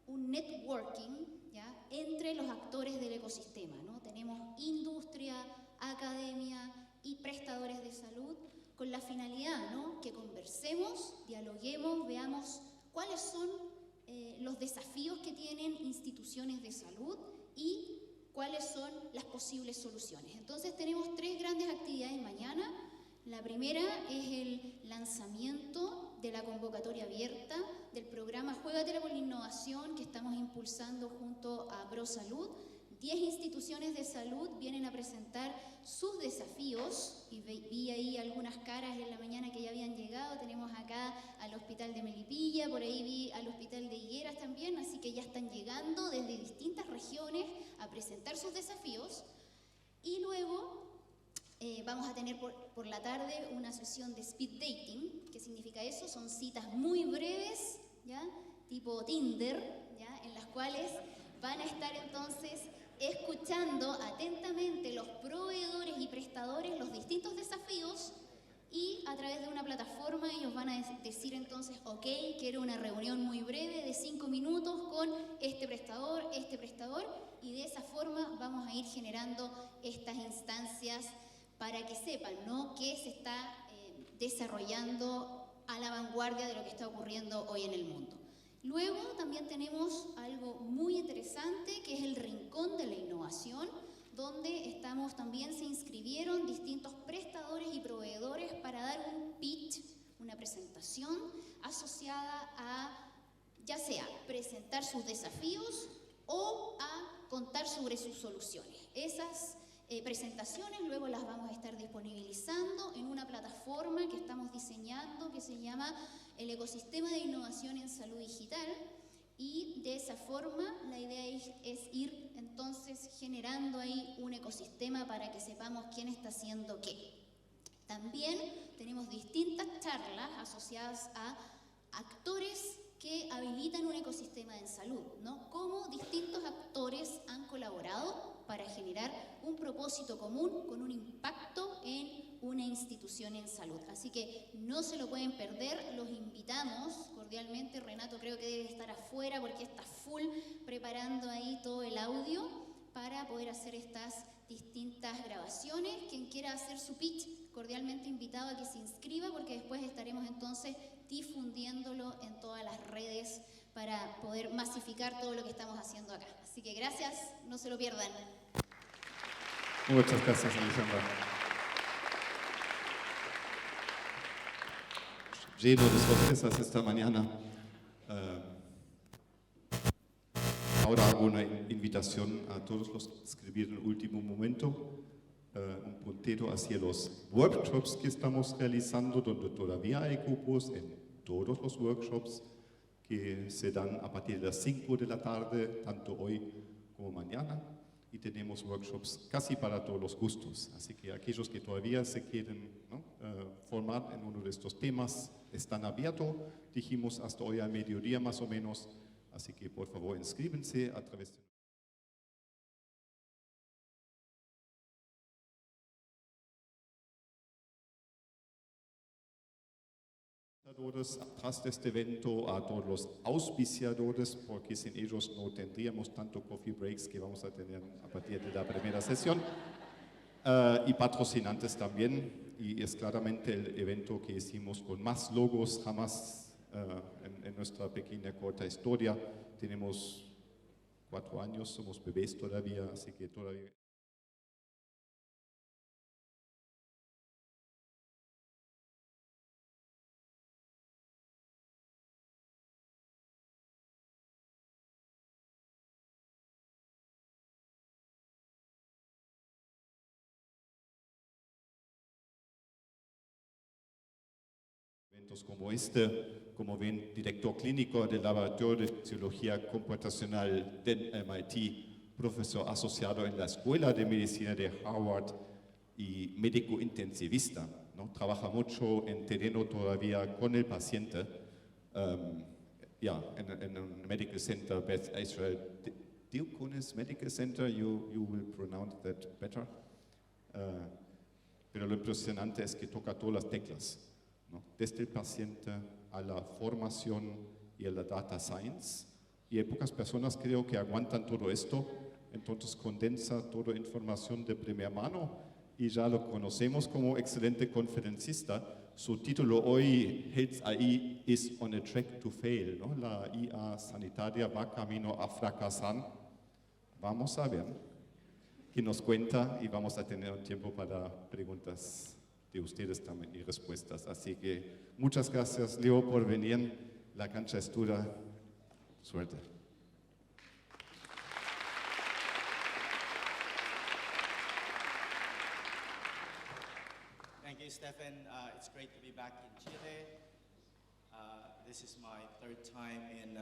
un networking, ¿ya?, entre los actores del ecosistema, ¿no? Tenemos industria, academia y prestadores de salud con la finalidad, ¿no?, que conversemos, dialoguemos, veamos cuáles son los desafíos que tienen instituciones de salud y cuáles son las posibles soluciones. Entonces tenemos 3 grandes actividades mañana. La primera es el lanzamiento de la convocatoria abierta del programa Juégatela por la Innovación que estamos impulsando junto a ProSalud. 10 instituciones de salud vienen a presentar sus desafíos y vi ahí algunas caras en la mañana que ya habían llegado. Tenemos acá al Hospital de Melipilla, por ahí vi al Hospital de Higueras también, así que ya están llegando desde distintas regiones a presentar sus desafíos. Y luego vamos a tener por la tarde una sesión de speed dating. ¿Qué significa eso? Son citas muy breves, ¿ya?, tipo Tinder, ¿ya?, en las cuales van a estar entonces escuchando atentamente los proveedores y prestadores los distintos desafíos y a través de una plataforma ellos van a decir entonces, ok, quiero una reunión muy breve de 5 minutos con este prestador, y de esa forma vamos a ir generando estas instancias para que sepan, ¿no?, qué se está desarrollando a la vanguardia de lo que está ocurriendo hoy en el mundo. Luego también tenemos algo muy interesante que es el Rincón de la Innovación, donde también se inscribieron distintos prestadores y proveedores para dar un pitch, una presentación asociada a ya sea presentar sus desafíos o a contar sobre sus soluciones. Esas presentaciones luego las vamos a estar disponibilizando en una plataforma que estamos diseñando que se llama el Ecosistema de Innovación en Salud Digital, y de esa forma la idea es ir entonces generando ahí un ecosistema para que sepamos quién está haciendo qué. También tenemos distintas charlas asociadas a actores que habilitan un ecosistema en salud, ¿no? Cómo distintos actores han colaborado para generar un propósito común con un impacto en una institución en salud. Así que no se lo pueden perder, los invitamos cordialmente. Renato creo que debe estar afuera porque está full preparando ahí todo el audio para poder hacer estas distintas grabaciones. Quien quiera hacer su pitch, cordialmente invitado a que se inscriba, porque después estaremos entonces difundiéndolo en todas las redes para poder masificar todo lo que estamos haciendo acá. Así que gracias, no se lo pierdan. Muchas gracias, Alejandra. Lleno de sorpresas esta mañana. Ahora hago una invitación a todos los que escribieron en el último momento, un puntero hacia los workshops que estamos realizando, donde todavía hay cupos en todos los workshops que se dan a partir de las 5 de la tarde, tanto hoy como mañana. Y tenemos workshops casi para todos los gustos. Así que aquellos que todavía se quieren, ¿no?, formar en uno de estos temas están abiertos. Dijimos hasta hoy al mediodía más o menos. Así que por favor inscríbense a través de... Atrás de este evento, a todos los auspiciadores, porque sin ellos no tendríamos tanto coffee breaks que vamos a tener a partir de la primera sesión, y patrocinantes también, y es claramente el evento que hicimos con más logos jamás en nuestra pequeña corta historia. Tenemos 4 años, somos bebés todavía, así que todavía... Eventos como este, como ven, director clínico del Laboratorio de Tecnología Computacional del MIT, profesor asociado en la Escuela de Medicina de Harvard y médico intensivista, ¿no? Trabaja mucho en terreno todavía con el paciente, en un medical center, Beth Israel Diaconess Medical Center, you will pronounce that better. Pero lo impresionante es que toca todas las teclas, ¿no? Desde el paciente a la formación y a la data science, y hay pocas personas creo que aguantan todo esto, entonces condensa toda información de primera mano y ya lo conocemos como excelente conferencista. Su título hoy, Health AI is on a track to fail, ¿no? La IA sanitaria va camino a fracasar. Vamos a ver qué nos cuenta y vamos a tener un tiempo para preguntas de ustedes también y respuestas. Así que muchas gracias, Leo, por venir. La cancha es tuya. Suerte. Thank you, Stefan. It's great to be back in Chile. This is my 3rd time in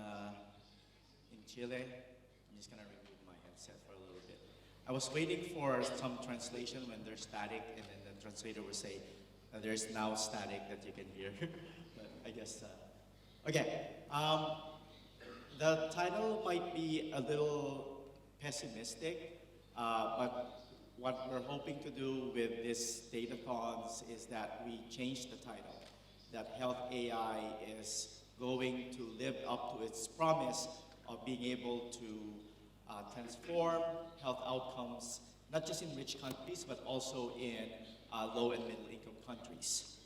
Chile. I'm just going to remove my headset for a little bit. I was waiting for some translation when there's static, and then the translator would say, there's now static that you can hear. But I guess, okay. The title might be a little pessimistic, but what we're hoping to do with this datathons is that we change the title, that Health AI is going to live up to its promise of being able to transform health outcomes, not just in rich countries, but also in low and middle income countries.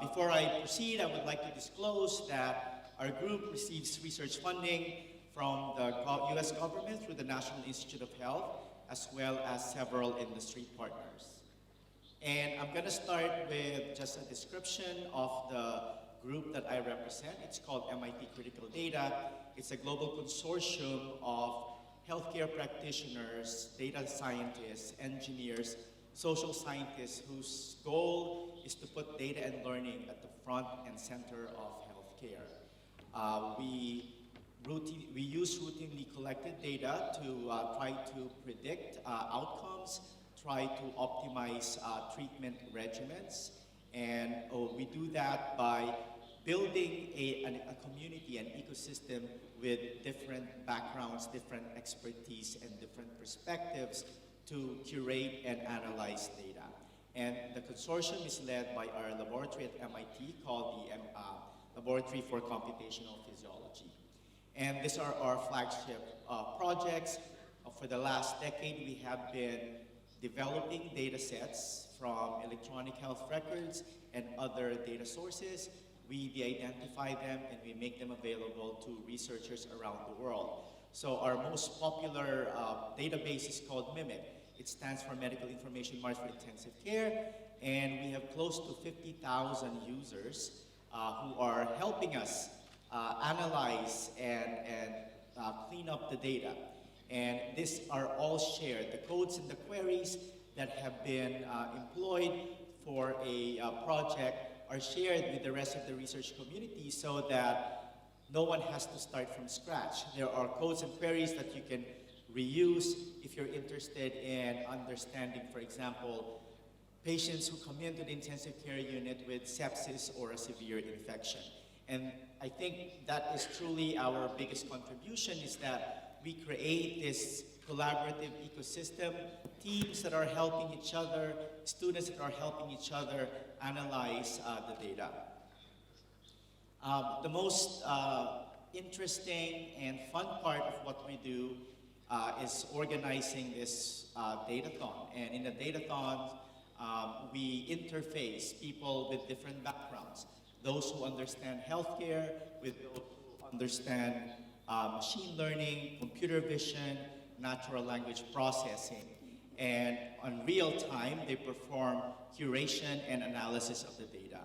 Before I proceed, I would like to disclose that our group receives research funding from the US government through the National Institute of Health, as well as several industry partners. And I'm going to start with just a description of the group that I represent. It's called MIT Critical Data. It's a global consortium of healthcare practitioners, data scientists, engineers, social scientists whose goal is to put data and learning at the front and center of healthcare. We use routinely collected data to try to predict outcomes, try to optimize treatment regimens, and we do that by building a community, an ecosystem with different backgrounds, different expertise, and different perspectives to curate and analyze data. And the consortium is led by our laboratory at MIT called the Laboratory for Computational Physiology. And these are our flagship projects. For the last decade, we have been developing data sets from electronic health records and other data sources. We de-identify them and we make them available to researchers around the world. So our most popular database is called MIMIC. It stands for Medical Information Mart for Intensive Care, and we have close to 50,000 users who are helping us analyze and clean up the data. And these are all shared. The codes and the queries that have been employed for a project are shared with the rest of the research community so that no one has to start from scratch. There are codes and queries that you can reuse if you're interested in understanding, for example, patients who come into the intensive care unit with sepsis or a severe infection. And I think that is truly our biggest contribution, is that we create this collaborative ecosystem, teams that are helping each other, students that are helping each other analyze the data. The most interesting and fun part of what we do is organizing this datathon. And in the datathon, we interface people with different backgrounds. Those who understand healthcare with those who understand machine learning, computer vision, natural language processing. And on real time, they perform curation and analysis of the data.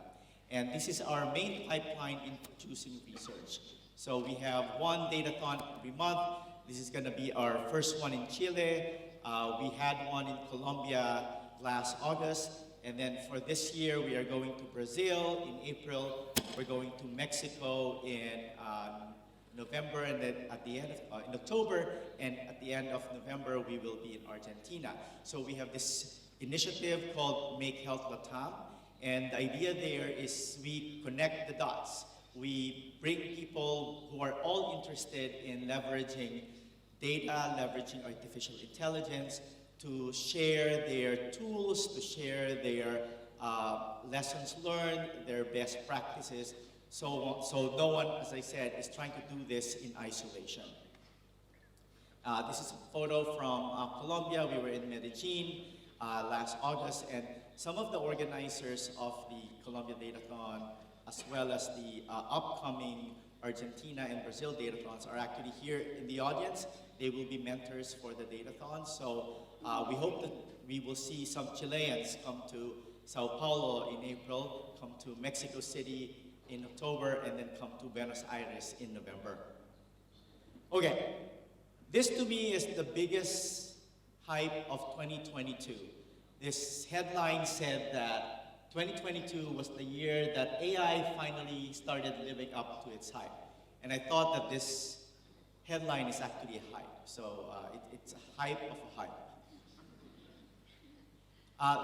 And this is our main pipeline in producing research. So we have one datathon every month. This is going to be our first one in Chile. We had one in Colombia last August. And then for this year, we are going to Brazil in April. We're going to Mexico in November, and then at the end of, in October, and at the end of November, we will be in Argentina. So we have this initiative called Make Health Latam, and the idea there is we connect the dots. We bring people who are all interested in leveraging data, leveraging artificial intelligence, to share their tools, to share their lessons learned, their best practices, so no one, as I said, is trying to do this in isolation. This is a photo from Colombia. We were in Medellin last August, and some of the organizers of the Colombia Datathon, as well as the upcoming Argentina and Brazil Datathons, are actually here in the audience. They will be mentors for the Datathon, so we hope that we will see some Chileans come to Sao Paulo in April, come to Mexico City in October, and then come to Buenos Aires in November. Okay, this to me is the biggest hype of 2022. This headline said that 2022 was the year that AI finally started living up to its hype. And I thought that this headline is actually a hype. So it's a hype of a hype.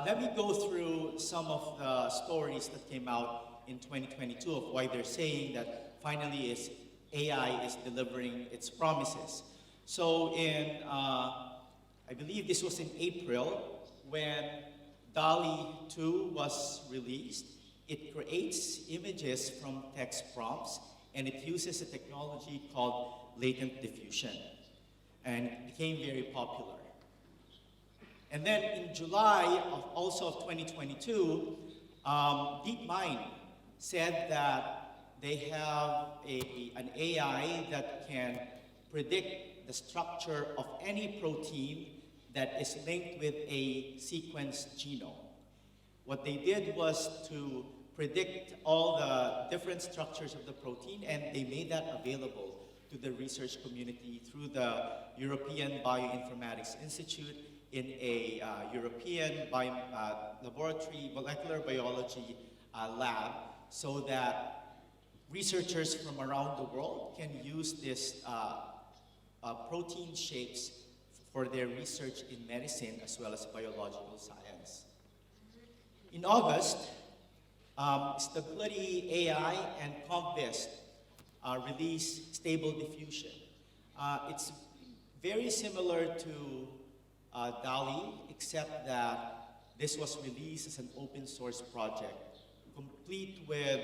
Let me go through some of the stories that came out in 2022 of why they're saying that finally AI is delivering its promises. So in, I believe this was in April, when DALL-E 2 was released. It creates images from text prompts, and it uses a technology called latent diffusion, and it became very popular. And then in July of 2022, DeepMind said that they have an AI that can predict the structure of any protein that is linked with a sequenced genome. What they did was to predict all the different structures of the protein, and they made that available to the research community through the European Bioinformatics Institute in a European laboratory, molecular biology lab, so that researchers from around the world can use this protein shapes for their research in medicine as well as biological science. In August, Stability AI and CompVist released Stable Diffusion. It's very similar to DALI, except that this was released as an open source project, complete with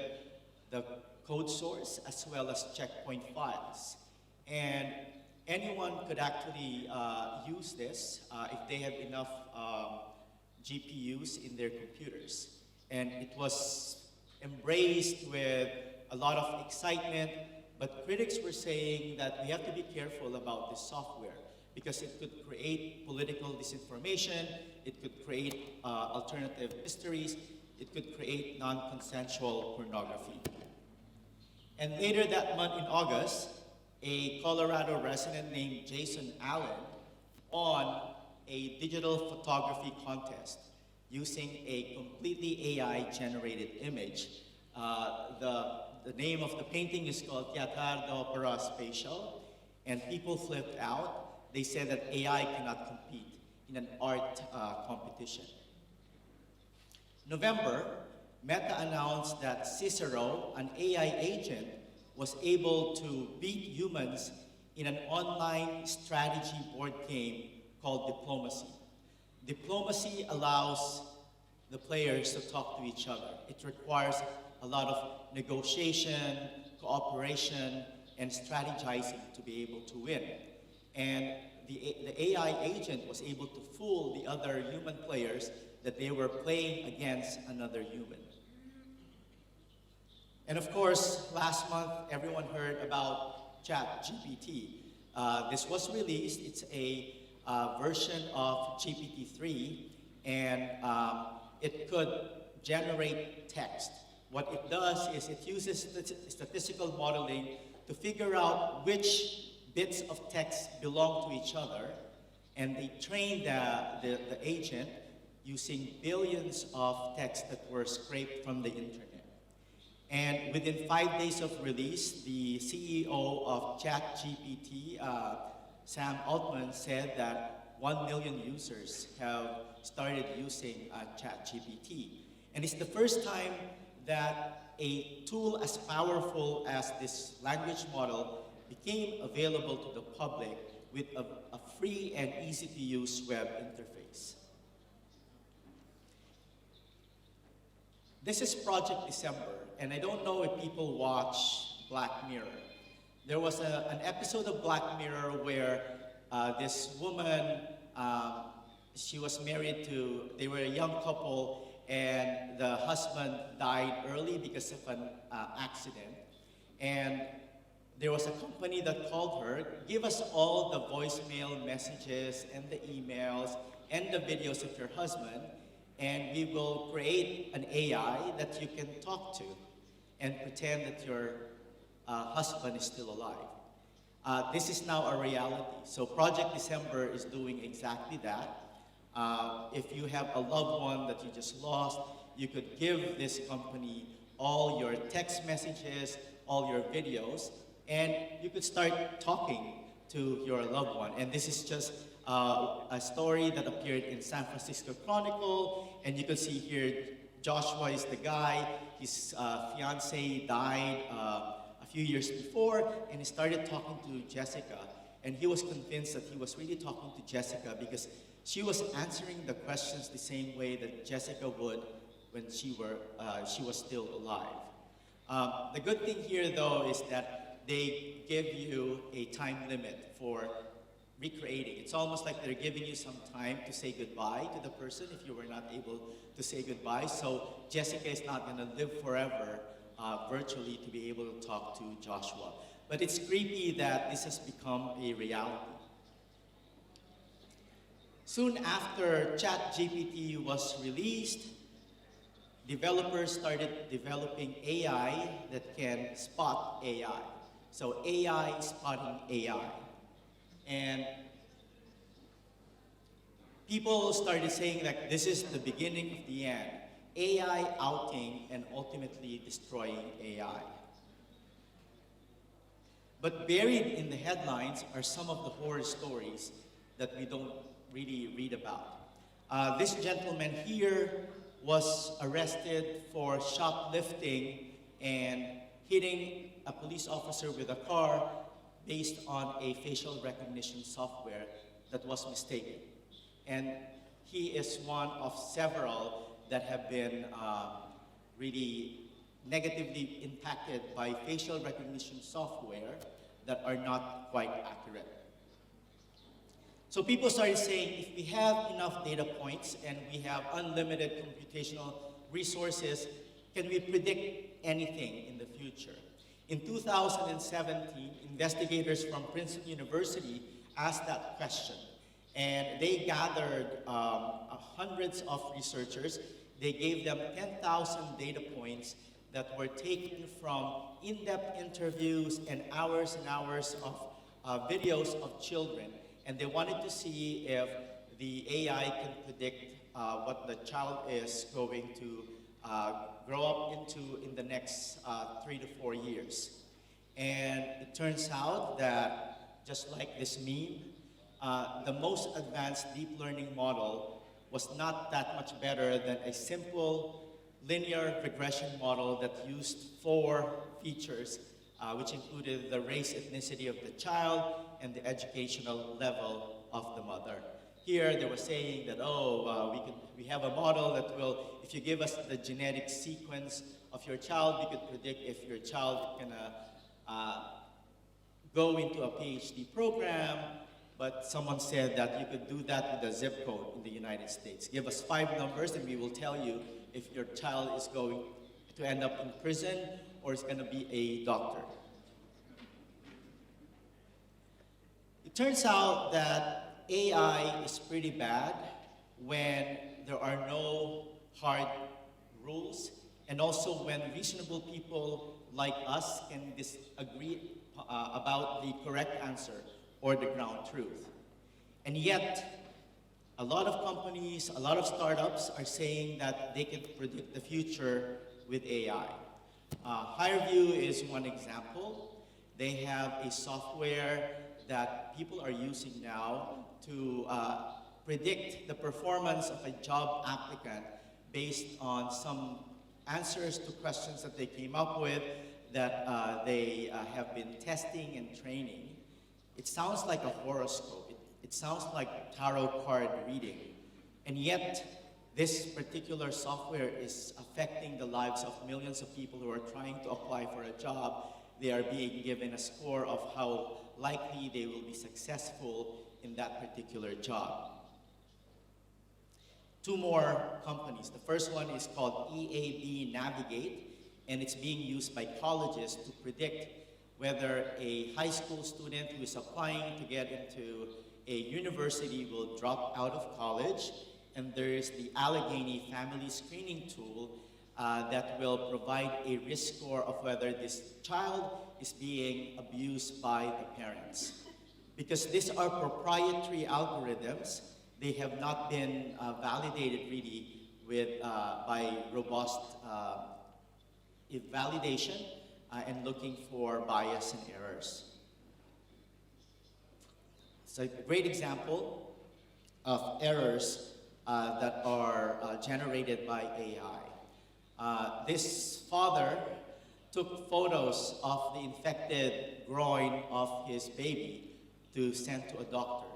the code source as well as checkpoint files. And anyone could actually use this if they have enough GPUs in their computers. And it was embraced with a lot of excitement, but critics were saying that we have to be careful about this software because it could create political disinformation, it could create alternative histories, it could create non-consensual pornography. And later that month in August, a Colorado resident named Jason Allen won a digital photography contest using a completely AI-generated image. The name of the painting is called Teatro d'Opera Spatial, and people flipped out. They said that AI cannot compete in an art competition. November, Meta announced that Cicero, an AI agent, was able to beat humans in an online strategy board game called Diplomacy. Diplomacy allows the players to talk to each other. It requires a lot of negotiation, cooperation, and strategizing to be able to win. And the AI agent was able to fool the other human players that they were playing against another human. And of course, last month, everyone heard about ChatGPT. This was released. It's a version of GPT-3, and it could generate text. What it does is it uses statistical modeling to figure out which bits of text belong to each other, and they trained the agent using billions of texts that were scraped from the internet. And within 5 days of release, the CEO of ChatGPT, Sam Altman, said that 1 million users have started using ChatGPT. And it's the first time that a tool as powerful as this language model became available to the public with a free and easy-to-use web interface. This is Project December, and I don't know if people watch Black Mirror. There was an episode of Black Mirror where this woman, she was married to, they were a young couple, and the husband died early because of an accident. And there was a company that called her, give us all the voicemail messages and the emails and the videos of your husband, and we will create an AI that you can talk to and pretend that your husband is still alive. This is now a reality. So Project December is doing exactly that. If you have a loved one that you just lost, you could give this company all your text messages, all your videos, and you could start talking to your loved one. And this is just a story that appeared in San Francisco Chronicle, and you can see here Joshua is the guy. His fiance died a few years before, and he started talking to Jessica, and he was convinced that he was really talking to Jessica because she was answering the questions the same way that Jessica would when she was still alive. The good thing here, though, is that they give you a time limit for recreating. It's almost like they're giving you some time to say goodbye to the person if you were not able to say goodbye. So Jessica is not going to live forever virtually to be able to talk to Joshua. But it's creepy that this has become a reality. Soon after ChatGPT was released, developers started developing AI that can spot AI. So AI spotting AI. And people started saying that this is the beginning of the end. AI outing and ultimately destroying AI. But buried in the headlines are some of the horror stories that we don't really read about. This gentleman here was arrested for shoplifting and hitting a police officer with a car based on a facial recognition software that was mistaken. And he is one of several that have been really negatively impacted by facial recognition software that are not quite accurate. So people started saying, if we have enough data points and we have unlimited computational resources, can we predict anything in the future? In 2017, investigators from Princeton University asked that question. And they gathered hundreds of researchers. They gave them 10,000 data points that were taken from in-depth interviews and hours of videos of children. And they wanted to see if the AI can predict what the child is going to grow up into in the next 3 to 4 years. And it turns out that, just like this meme, the most advanced deep learning model was not that much better than a simple linear regression model that used 4 features, which included the race, ethnicity of the child, and the educational level of the mother. Here they were saying that, we have a model that will, if you give us the genetic sequence of your child, we could predict if your child is gonna go into a PhD program. But someone said that you could do that with a zip code in the United States. Give us 5 numbers and we will tell you if your child is going to end up in prison or is going to be a doctor. It turns out that AI is pretty bad when there are no hard rules, and also when reasonable people like us can disagree about the correct answer or the ground truth. And yet, a lot of companies, a lot of startups are saying that they can predict the future with AI. HireVue is one example. They have a software that people are using now to predict the performance of a job applicant based on some answers to questions that they came up with that they have been testing and training. It sounds like a horoscope. It sounds like tarot card reading. And yet, this particular software is affecting the lives of millions of people who are trying to apply for a job. They are being given a score of how likely they will be successful in that particular job. 2 more companies. The first one is called EAB Navigate, and it's being used by colleges to predict whether a high school student who is applying to get into a university will drop out of college. And there is the Allegheny Family Screening Tool that will provide a risk score of whether this child is being abused by the parents. Because these are proprietary algorithms, they have not been validated really with, by robust validation and looking for bias and errors. It's a great example of errors that are generated by AI. This father took photos of the infected groin of his baby to send to a doctor.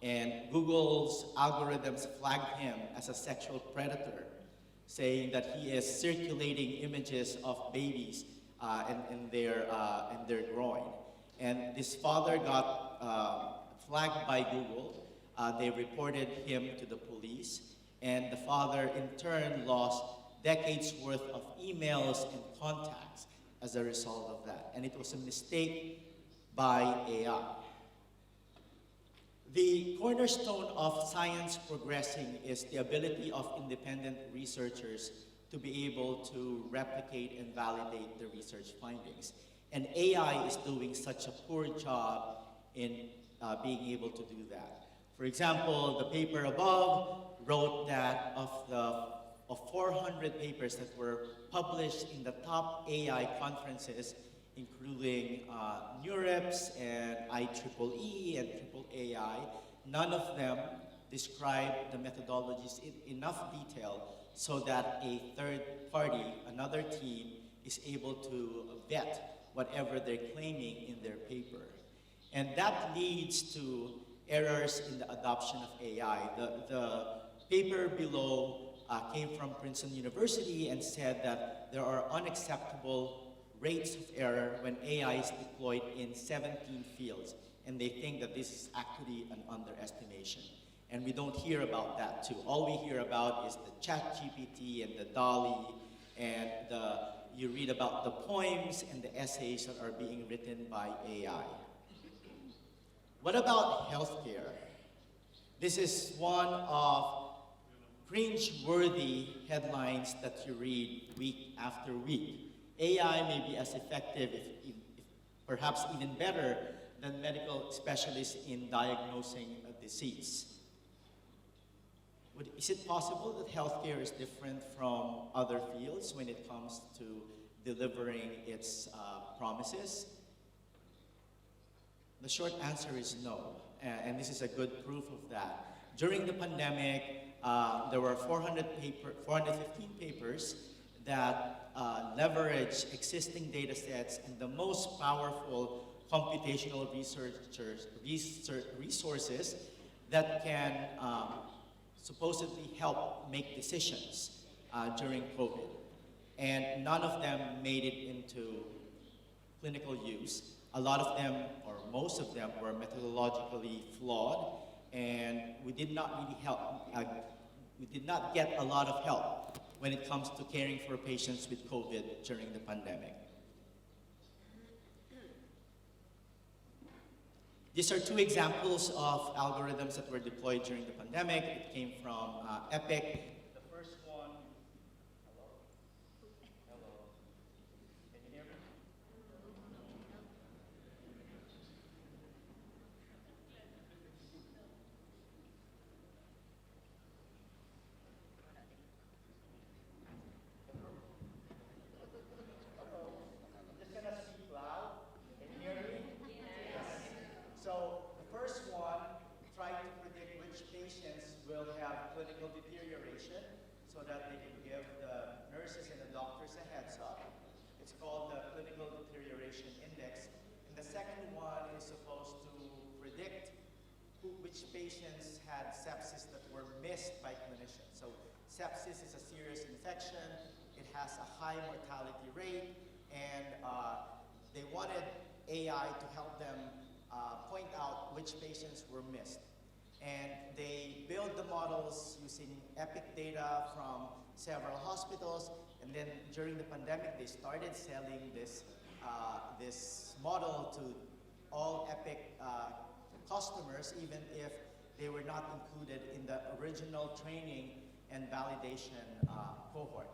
And Google's algorithms flagged him as a sexual predator, saying that he is circulating images of babies in their groin. And this father got flagged by Google. They reported him to the police, and the father in turn lost decades worth of emails and contacts as a result of that. And it was a mistake by AI. The cornerstone of science progressing is the ability of independent researchers to be able to replicate and validate the research findings. And AI is doing such a poor job in being able to do that. For example, the paper above wrote that of 400 papers that were published in the top AI conferences, including NeurIPS and IEEE and AAAI, none of them describe the methodologies in enough detail so that a third party, another team, is able to vet whatever they're claiming in their paper. And that leads to errors in the adoption of AI. The paper below came from Princeton University and said that there are unacceptable rates of error when AI is deployed in 17 fields. And they think that this is actually an underestimation. And we don't hear about that too. All we hear about is the ChatGPT and the DALL-E, and you read about the poems and the essays that are being written by AI. What about healthcare? This is one of cringe-worthy headlines that you read week after week. AI may be as effective, if perhaps even better, than medical specialists in diagnosing a disease. Is it possible that healthcare is different from other fields when it comes to delivering its promises? The short answer is no, and this is a good proof of that. During the pandemic, there were 415 papers that leverage existing data sets and the most powerful computational resources that can supposedly help make decisions during COVID. And none of them made it into clinical use. A lot of them, or most of them, were methodologically flawed, and we did not really help. We did not get a lot of help when it comes to caring for patients with COVID during the pandemic. These are two examples of algorithms that were deployed during the pandemic. It came from Epic. The first one, hello? Hello. Can you hear me? I'm just gonna speak loud. Can you hear me? So the first one tried to predict which patients will have clinical deterioration so that they can give the nurses and the doctors a heads up. It's called the Clinical Deterioration Index. And the second one is supposed to predict which patients had sepsis that were missed by clinicians. So sepsis is a serious infection. It has a high mortality rate, and they wanted AI to help them point out which patients were missed. And they built the models using Epic data from several hospitals, and then during the pandemic, they started selling this model to all Epic customers, even if they were not included in the original training and validation cohort.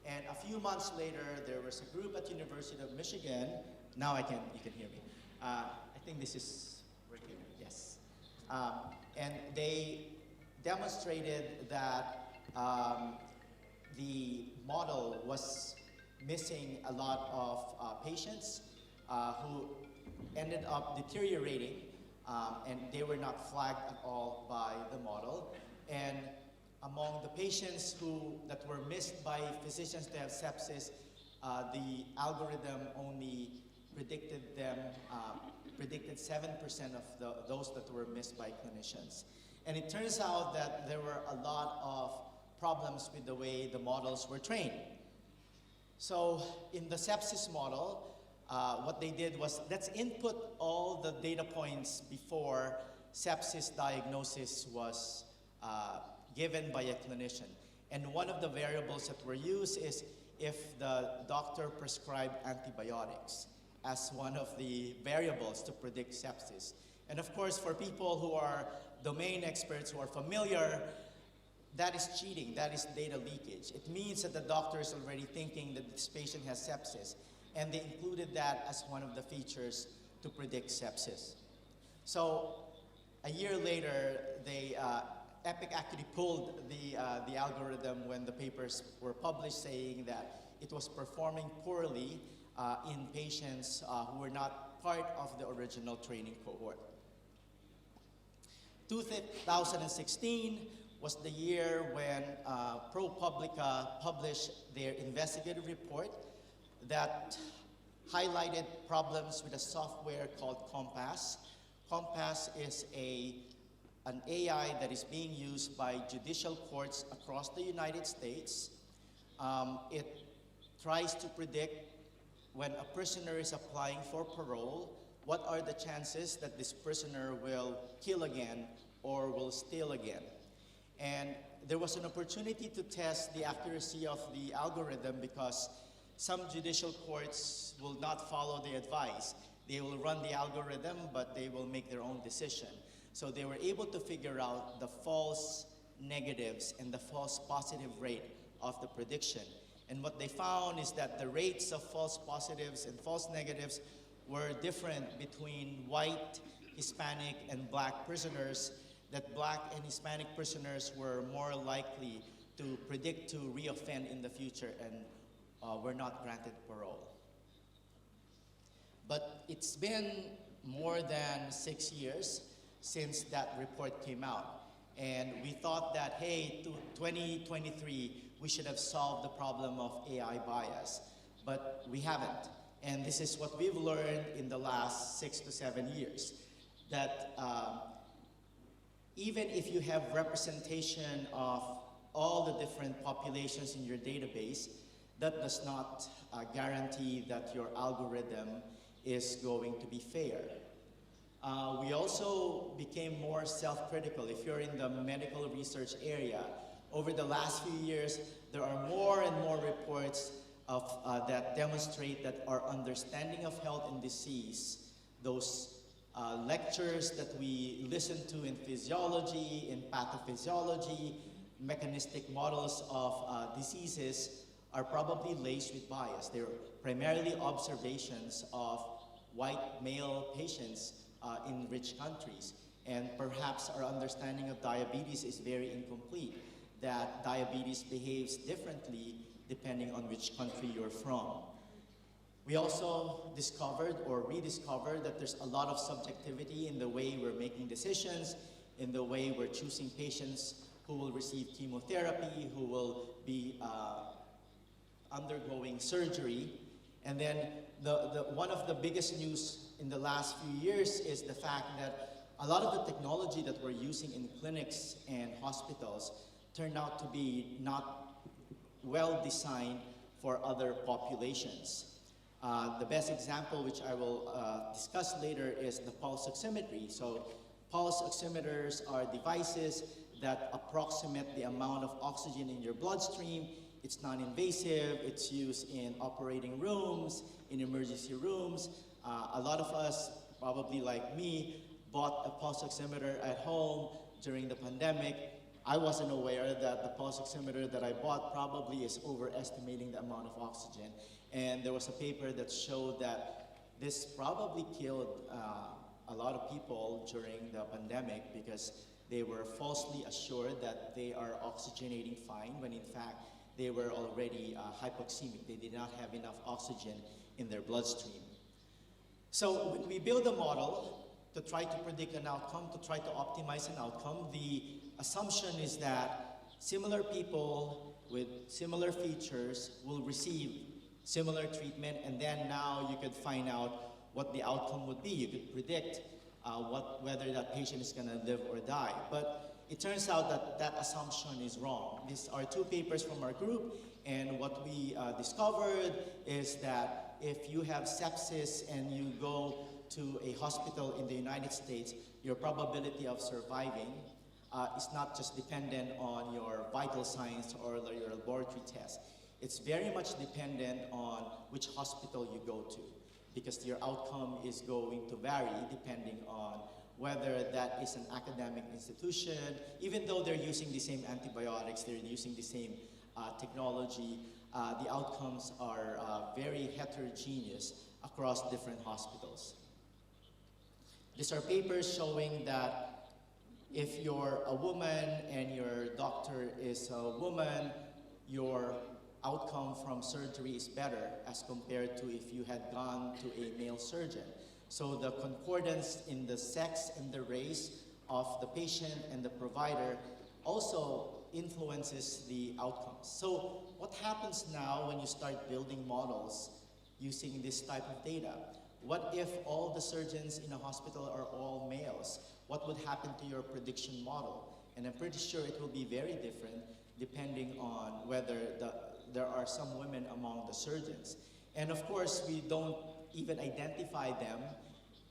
And a few months later, there was a group at University of Michigan. Now you can hear me. I think this is working, yes. And they demonstrated that the model was missing a lot of patients who ended up deteriorating, and they were not flagged at all by the model. And among the patients that were missed by physicians to have sepsis, the algorithm only predicted 7% of those that were missed by clinicians. And it turns out that there were a lot of problems with the way the models were trained. So in the sepsis model, what they did was, let's input all the data points before sepsis diagnosis was given by a clinician. And one of the variables that were used is if the doctor prescribed antibiotics as one of the variables to predict sepsis. And of course, for people who are domain experts who are familiar, that is cheating, that is data leakage. It means that the doctor is already thinking that this patient has sepsis, and they included that as one of the features to predict sepsis. So a year later, Epic actually pulled the algorithm when the papers were published, saying that it was performing poorly in patients who were not part of the original training cohort. 2016 was the year when ProPublica published their investigative report that highlighted problems with a software called Compass. Compass is an AI that is being used by judicial courts across the United States. It tries to predict when a prisoner is applying for parole, what are the chances that this prisoner will kill again or will steal again. And there was an opportunity to test the accuracy of the algorithm because some judicial courts will not follow the advice. They will run the algorithm, but they will make their own decision. So they were able to figure out the false negatives and the false positive rate of the prediction. And what they found is that the rates of false positives and false negatives were different between white, Hispanic, and black prisoners, that black and Hispanic prisoners were more likely to predict to reoffend in the future and were not granted parole. But it's been more than 6 years since that report came out. And we thought that, hey, 2023, we should have solved the problem of AI bias, but we haven't. And this is what we've learned in the last 6 to 7 years, that even if you have representation of all the different populations in your database, that does not guarantee that your algorithm is going to be fair. We also became more self-critical. If you're in the medical research area, over the last few years, there are more and more reports that demonstrate that our understanding of health and disease, those lectures that we listen to in physiology, in pathophysiology, mechanistic models of diseases, are probably laced with bias. They're primarily observations of white male patients in rich countries. And perhaps our understanding of diabetes is very incomplete, that diabetes behaves differently depending on which country you're from. We also discovered or rediscovered that there's a lot of subjectivity in the way we're making decisions, in the way we're choosing patients who will receive chemotherapy, who will be undergoing surgery. And then one of the biggest news in the last few years is the fact that a lot of the technology that we're using in clinics and hospitals turned out to be not well designed for other populations. The best example, which I will discuss later, is the pulse oximetry. So pulse oximeters are devices that approximate the amount of oxygen in your bloodstream. It's non-invasive, it's used in operating rooms, in emergency rooms. A lot of us, probably like me, bought a pulse oximeter at home during the pandemic. I wasn't aware that the pulse oximeter that I bought probably is overestimating the amount of oxygen. And there was a paper that showed that this probably killed a lot of people during the pandemic because they were falsely assured that they are oxygenating fine when in fact they were already hypoxemic. They did not have enough oxygen in their bloodstream. So when we build a model to try to predict an outcome, to try to optimize an outcome, the assumption is that similar people with similar features will receive similar treatment, and then now you could find out what the outcome would be. You could predict whether that patient is going to live or die. But it turns out that that assumption is wrong. These are two papers from our group, and what we discovered is that if you have sepsis and you go to a hospital in the United States, your probability of surviving is not just dependent on your vital signs or your laboratory test. It's very much dependent on which hospital you go to, because your outcome is going to vary depending on whether that is an academic institution. Even though they're using the same antibiotics, they're using the same technology, the outcomes are very heterogeneous across different hospitals. These are papers showing that if you're a woman and your doctor is a woman, your outcome from surgery is better as compared to if you had gone to a male surgeon. So the concordance in the sex and the race of the patient and the provider also influences the outcomes. So what happens now when you start building models using this type of data? What if all the surgeons in a hospital are all males? What would happen to your prediction model? And I'm pretty sure it will be very different depending on whether there are some women among the surgeons. And of course, we don't even identify them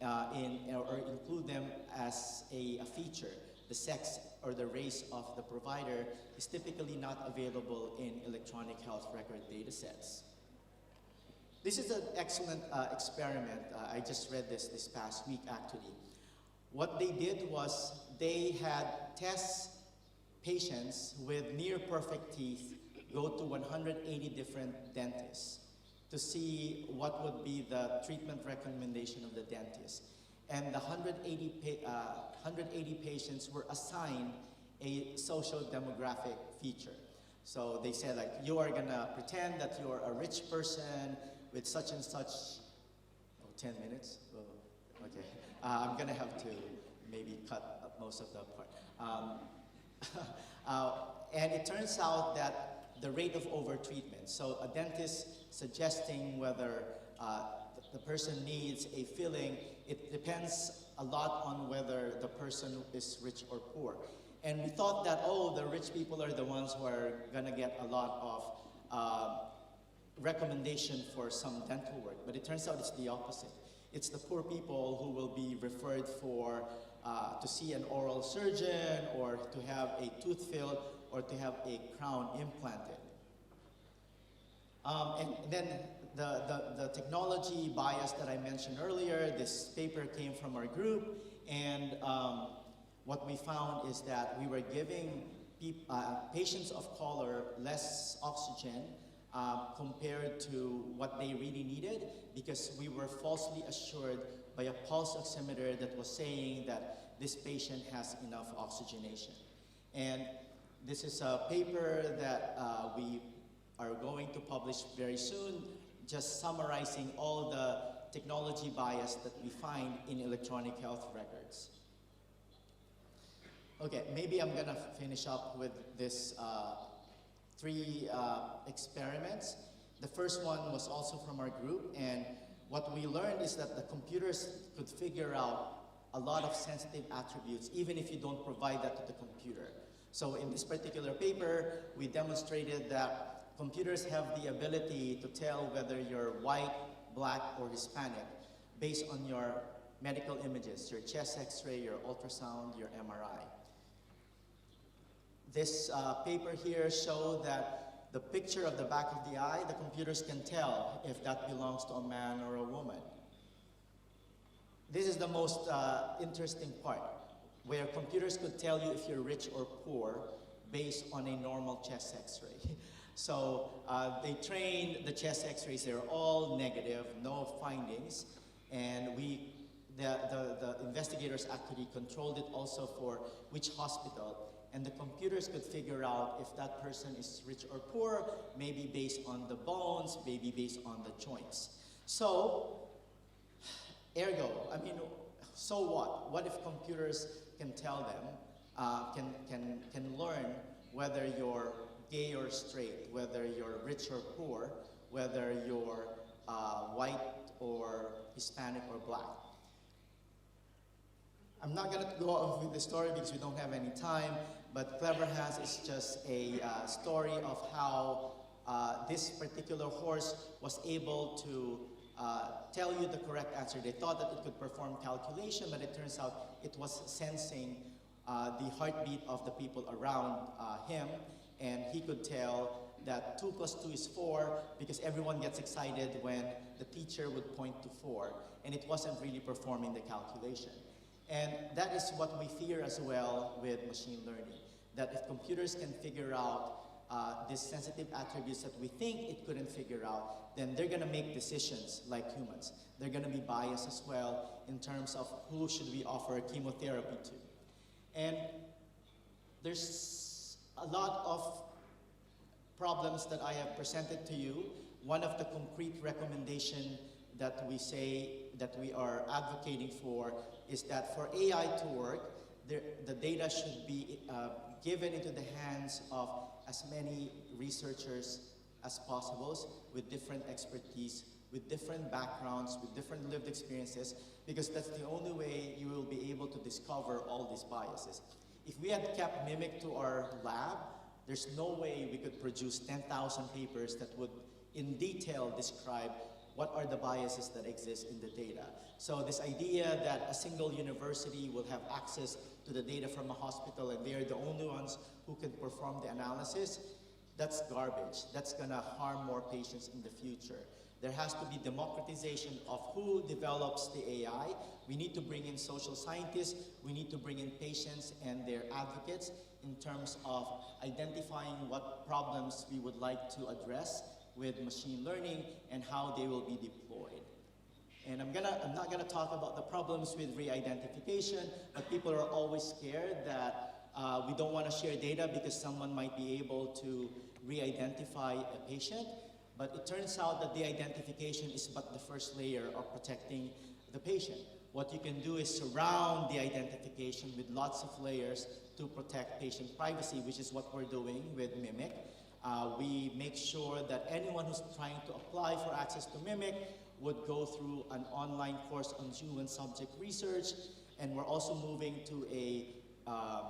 or include them as a feature. The sex or the race of the provider is typically not available in electronic health record data sets. This is an excellent experiment. I just read this past week, actually. What they did was they had test patients with near perfect teeth go to 180 different dentists to see what would be the treatment recommendation of the dentist. And the 180 patients were assigned a social demographic feature. So they said, like, you are gonna pretend that you're a rich person with such and such, 10 minutes? Oh, okay. I'm gonna have to maybe cut most of the part. And it turns out that the rate of overtreatment, so a dentist suggesting whether the person needs a filling, it depends a lot on whether the person is rich or poor. And we thought that, oh, the rich people are the ones who are gonna get a lot of recommendation for some dental work, but it turns out it's the opposite. It's the poor people who will be referred for to see an oral surgeon or to have a tooth filled or to have a crown implanted. And then the technology bias that I mentioned earlier, this paper came from our group, and what we found is that we were giving patients of color less oxygen compared to what they really needed, because we were falsely assured by a pulse oximeter that was saying that this patient has enough oxygenation. And this is a paper that we are going to publish very soon, just summarizing all the technology bias that we find in electronic health records. Okay, maybe I'm gonna finish up with this three experiments. The first one was also from our group, and what we learned is that the computers could figure out a lot of sensitive attributes, even if you don't provide that to the computer. So in this particular paper, we demonstrated that computers have the ability to tell whether you're white, black, or Hispanic based on your medical images, your chest x-ray, your ultrasound, your MRI. This paper here showed that the picture of the back of the eye, the computers can tell if that belongs to a man or a woman. This is the most interesting part, where computers could tell you if you're rich or poor based on a normal chest x-ray. So they trained the chest x-rays, they're all negative, no findings, and the investigators actually controlled it also for which hospital, and the computers could figure out if that person is rich or poor, maybe based on the bones, maybe based on the joints. So, ergo, I mean, so what? What if computers can tell them, can learn whether you're gay or straight, whether you're rich or poor, whether you're white or Hispanic or black? I'm not going to go on with the story because we don't have any time, but Clever Hands is just a story of how this particular horse was able to tell you the correct answer. They thought that it could perform calculation, but it turns out it was sensing the heartbeat of the people around him, and he could tell that 2 + 2 is 4 because everyone gets excited when the teacher would point to 4, and it wasn't really performing the calculation. And that is what we fear as well with machine learning, that if computers can figure out these sensitive attributes that we think it couldn't figure out, then they're going to make decisions like humans. They're going to be biased as well in terms of who should we offer chemotherapy to. And there's a lot of problems that I have presented to you. One of the concrete recommendations that we say that we are advocating for is that for AI to work, the data should be given into the hands of as many researchers as possible with different expertise, with different backgrounds, with different lived experiences, because that's the only way you will be able to discover all these biases. If we had kept Mimic to our lab, there's no way we could produce 10,000 papers that would in detail describe what are the biases that exist in the data. So this idea that a single university will have access to the data from a hospital and they are the only ones who can perform the analysis, that's garbage. That's gonna harm more patients in the future. There has to be democratization of who develops the AI. We need to bring in social scientists. We need to bring in patients and their advocates in terms of identifying what problems we would like to address with machine learning and how they will be deployed. And I'm not gonna talk about the problems with re-identification, but people are always scared that we don't wanna share data because someone might be able to re-identify a patient. But it turns out that the identification is but the first layer of protecting the patient. What you can do is surround the identification with lots of layers to protect patient privacy, which is what we're doing with Mimic. We make sure that anyone who's trying to apply for access to Mimic would go through an online course on human subject research, and we're also moving to a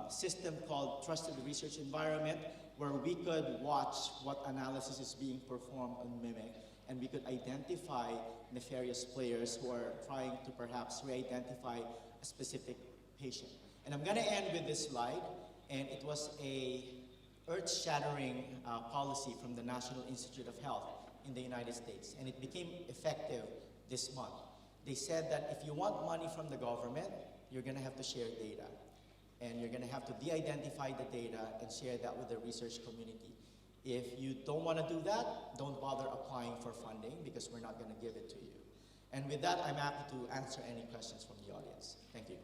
system called Trusted Research Environment, where we could watch what analysis is being performed on Mimic, and we could identify nefarious players who are trying to perhaps re-identify a specific patient. And I'm gonna end with this slide, and it was a earth-shattering policy from the National Institute of Health in the United States, and it became effective this month. They said that if you want money from the government, you're gonna have to share data. And you're gonna have to de-identify the data and share that with the research community. If you don't wanna do that, don't bother applying for funding because we're not gonna give it to you. And with that, I'm happy to answer any questions from the audience. Thank you.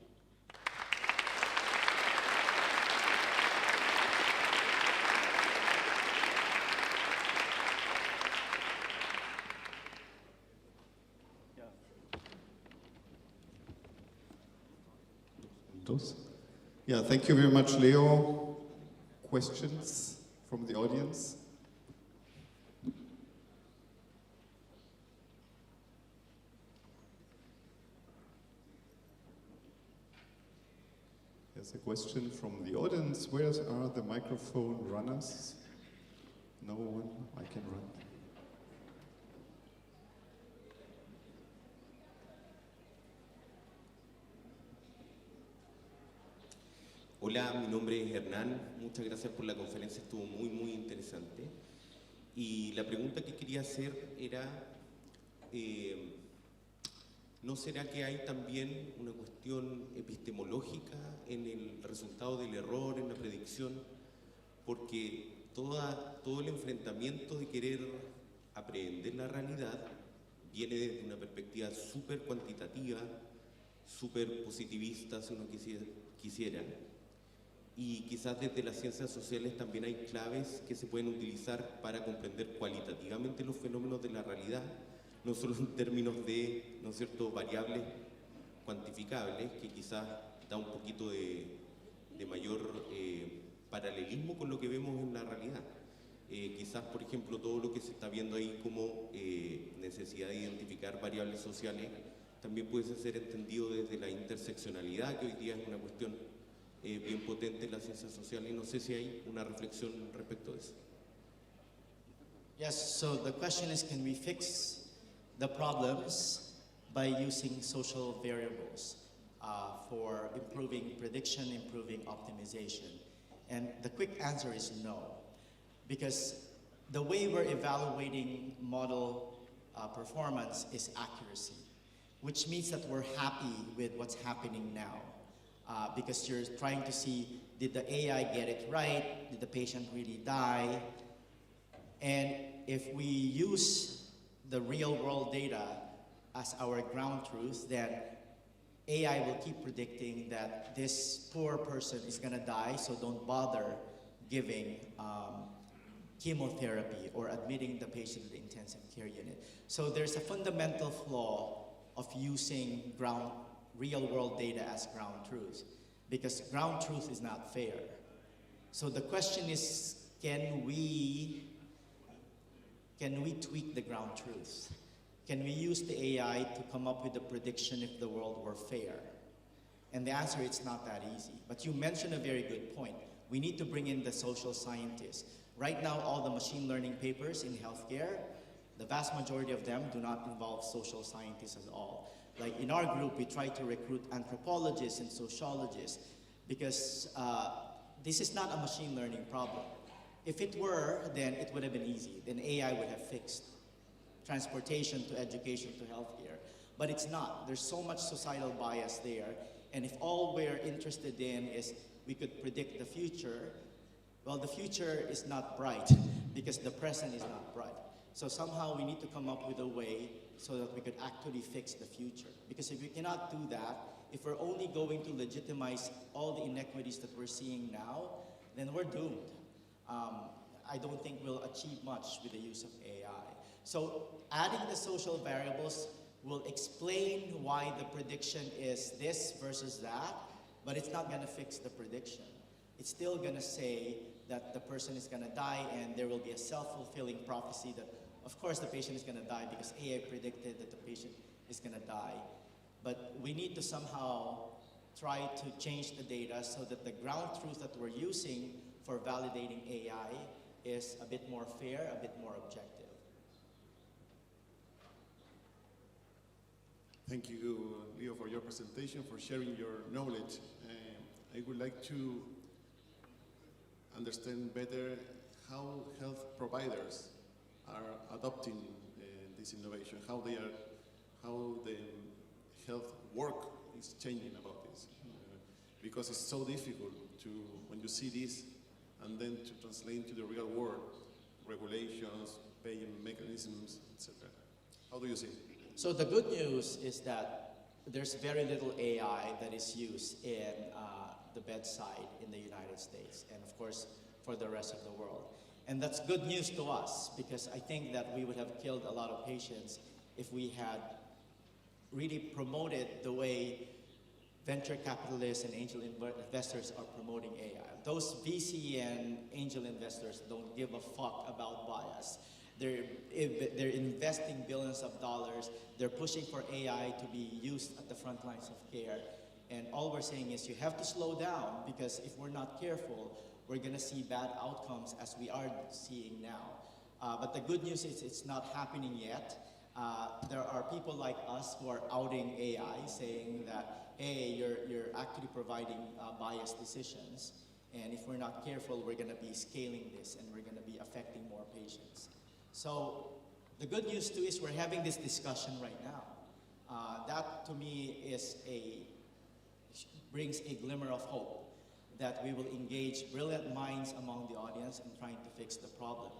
Yeah, thank you very much, Leo. Questions from the audience? There's a question from the audience. Where are the microphone runners? No one? I can run. Hola, mi nombre es Hernán, muchas gracias por la conferencia, estuvo muy interesante. Y la pregunta que quería hacer era, ¿no será que hay también una cuestión epistemológica en el resultado del error, en la predicción? Porque todo el enfrentamiento de querer aprehender la realidad viene desde una perspectiva súper cuantitativa, súper positivista, si uno quisiera. Y quizás desde las ciencias sociales también hay claves que se pueden utilizar para comprender cualitativamente los fenómenos de la realidad, no solo en términos de, ¿no es cierto?, variables cuantificables, que quizás da un poquito de mayor paralelismo con lo que vemos en la realidad. Quizás, por ejemplo, todo lo que se está viendo ahí como necesidad de identificar variables sociales también puede ser entendido desde la interseccionalidad, que hoy día es una cuestión bien potente en las ciencias sociales, y no sé si hay una reflexión respecto de eso. Yes, so the question is, can we fix the problems by using social variables? for improving prediction, improving optimization? And the quick answer is no, because the way we're evaluating model performance is accuracy, which means that we're happy with what's happening now, because you're trying to see, did the AI get it right? Did the patient really die? And if we use the real world data as our ground truth, then AI will keep predicting that this poor person is gonna die, so don't bother giving chemotherapy or admitting the patient to the intensive care unit. So there's a fundamental flaw of using real world data as ground truth, because ground truth is not fair. So the question is, can we tweak the ground truth? Can we use the AI to come up with a prediction if the world were fair? And the answer is it's not that easy. But you mentioned a very good point. We need to bring in the social scientists. Right now, all the machine learning papers in healthcare, the vast majority of them do not involve social scientists at all. Like in our group, we try to recruit anthropologists and sociologists because this is not a machine learning problem. If it were, then it would have been easy. Then AI would have fixed transportation to education to healthcare. But it's not. There's so much societal bias there. And if all we're interested in is we could predict the future, well, the future is not bright because the present is not bright. So somehow we need to come up with a way so that we could actually fix the future. Because if we cannot do that, if we're only going to legitimize all the inequities that we're seeing now, then we're doomed. I don't think we'll achieve much with the use of AI. So adding the social variables will explain why the prediction is this versus that, but it's not gonna fix the prediction. It's still gonna say that the person is gonna die and there will be a self-fulfilling prophecy that, of course, the patient is gonna die because AI predicted that the patient is gonna die. But we need to somehow try to change the data so that the ground truth that we're using for validating AI is a bit more fair, a bit more objective. Thank you, Leo, for your presentation, for sharing your knowledge. I would like to understand better how health providers are adopting this innovation, how the health work is changing about this. Because it's so difficult to, when you see this, and then to translate into the real world, regulations, paying mechanisms, etc. How do you see it? So the good news is that there's very little AI that is used in the bedside in the United States, and of course for the rest of the world. And that's good news to us, because I think that we would have killed a lot of patients if we had really promoted the way venture capitalists and angel investors are promoting AI. Those VC and angel investors don't give a fuck about bias. They're investing billions of dollars. They're pushing for AI to be used at the front lines of care. And all we're saying is you have to slow down, because if we're not careful, we're gonna see bad outcomes as we are seeing now. But the good news is it's not happening yet. There are people like us who are outing AI, saying that, hey, you're actually providing biased decisions. And if we're not careful, we're gonna be scaling this and we're gonna be affecting more patients. So the good news too is we're having this discussion right now. That to me brings a glimmer of hope that we will engage brilliant minds among the audience in trying to fix the problem.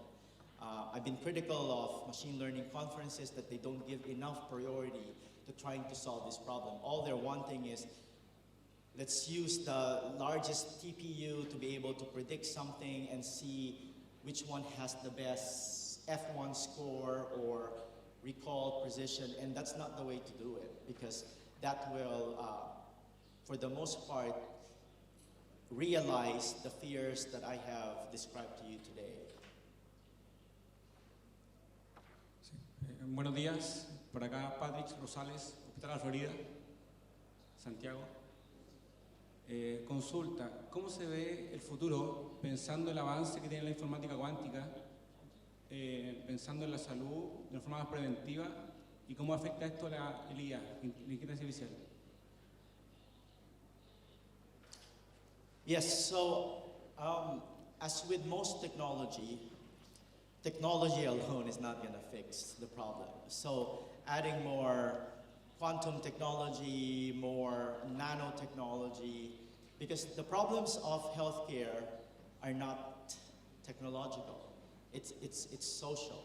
I've been critical of machine learning conferences that they don't give enough priority to trying to solve this problem. All they're wanting is, let's use the largest TPU to be able to predict something and see which one has the best F1 score or recall precision, and that's not the way to do it, because that will, for the most part, realize the fears that I have described to you today. Sí. Buenos días, por acá Patrick Rosales, Hospital de la Florida, Santiago. Consulta, ¿cómo se ve el futuro pensando el avance que tiene la informática cuántica, pensando en la salud de una forma más preventiva, y cómo afecta esto a la IA, la inteligencia artificial? Yes, so as with most technology, technology alone is not going to fix the problem. So adding more quantum technology, more nanotechnology, because the problems of healthcare are not technological, it's social.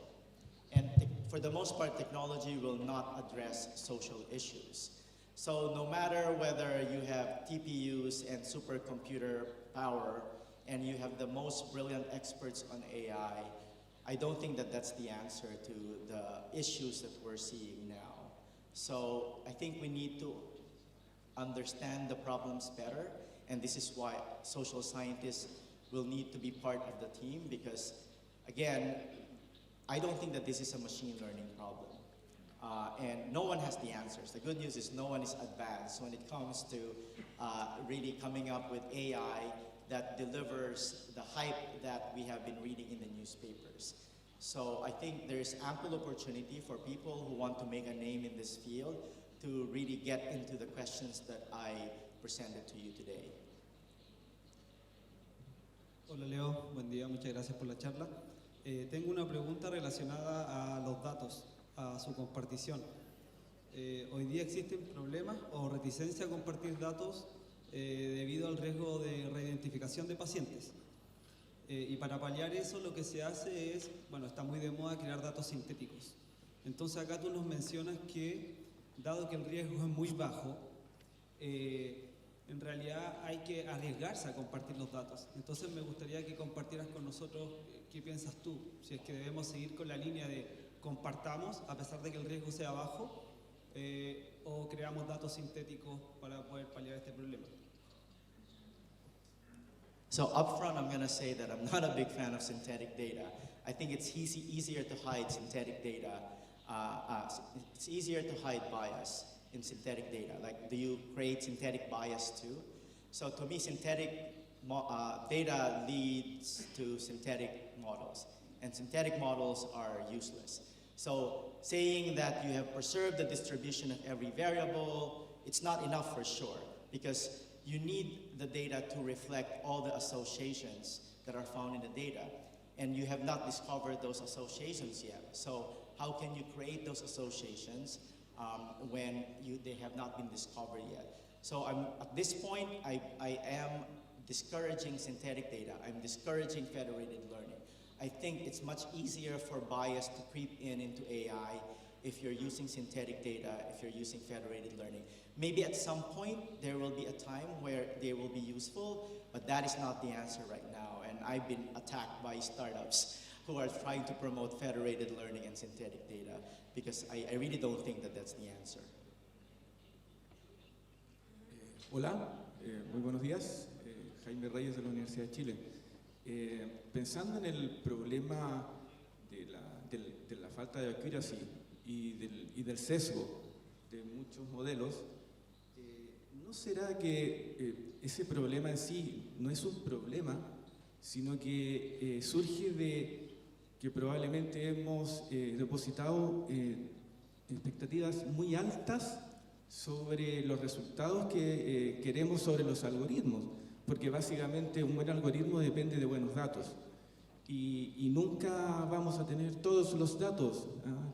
And for the most part, technology will not address social issues. So no matter whether you have TPUs and supercomputer power, and you have the most brilliant experts on AI, I don't think that that's the answer to the issues that we're seeing now. So I think we need to understand the problems better, and this is why social scientists will need to be part of the team, because again, I don't think that this is a machine learning problem. And no one has the answers. The good news is no one is advanced when it comes to really coming up with AI that delivers the hype that we have been reading in the newspapers. So I think there's ample opportunity for people who want to make a name in this field to really get into the questions that I presented to you today. Hola Leo, buen día, muchas gracias por la charla. Tengo una pregunta relacionada a los datos, a su compartición. Hoy día existen problemas o reticencia a compartir datos debido al riesgo de reidentificación de pacientes. Y para paliar eso lo que se hace es, bueno, está muy de moda crear datos sintéticos. Entonces acá tú nos mencionas que, dado que el riesgo es muy bajo, en realidad hay que arriesgarse a compartir los datos. Entonces me gustaría que compartieras con nosotros qué piensas tú, si es que debemos seguir con la línea de compartamos a pesar de que el riesgo sea bajo, o creamos datos sintéticos para poder paliar este problema. So up front, I'm going to say that I'm not a big fan of synthetic data. I think it's easier to hide synthetic data. It's easier to hide bias in synthetic data. Like, do you create synthetic bias too? So to me, synthetic data leads to synthetic models, and synthetic models are useless. So saying that you have preserved the distribution of every variable, it's not enough for sure, because you need the data to reflect all the associations that are found in the data, and you have not discovered those associations yet. So how can you create those associations when they have not been discovered yet? So at this point, I am discouraging synthetic data. I'm discouraging federated learning. I think it's much easier for bias to creep into AI if you're using synthetic data, if you're using federated learning. Maybe at some point there will be a time where they will be useful, but that is not the answer right now. And I've been attacked by startups who are trying to promote federated learning and synthetic data, because I really don't think that that's the answer. Hola, muy buenos días. Jaime Reyes de la Universidad de Chile. Pensando en el problema de la falta de accuracy y del sesgo de muchos modelos, ¿no será que ese problema en sí no es un problema, sino que surge de que probablemente hemos depositado expectativas muy altas sobre los resultados que queremos sobre los algoritmos? Porque básicamente un buen algoritmo depende de buenos datos. Y nunca vamos a tener todos los datos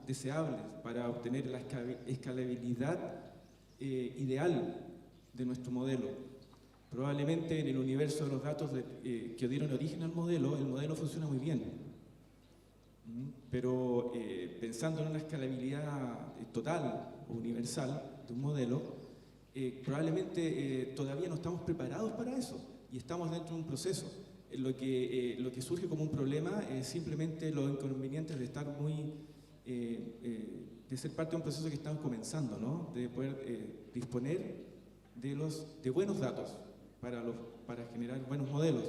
deseables para obtener la escalabilidad ideal de nuestro modelo. Probablemente en el universo de los datos que dieron origen al modelo, el modelo funciona muy bien. Pero pensando en una escalabilidad total o universal de un modelo, probablemente todavía no estamos preparados para eso y estamos dentro de un proceso. Lo que surge como un problema es simplemente los inconvenientes de estar de ser parte de un proceso que estamos comenzando, ¿no? De poder disponer de buenos datos para generar buenos modelos.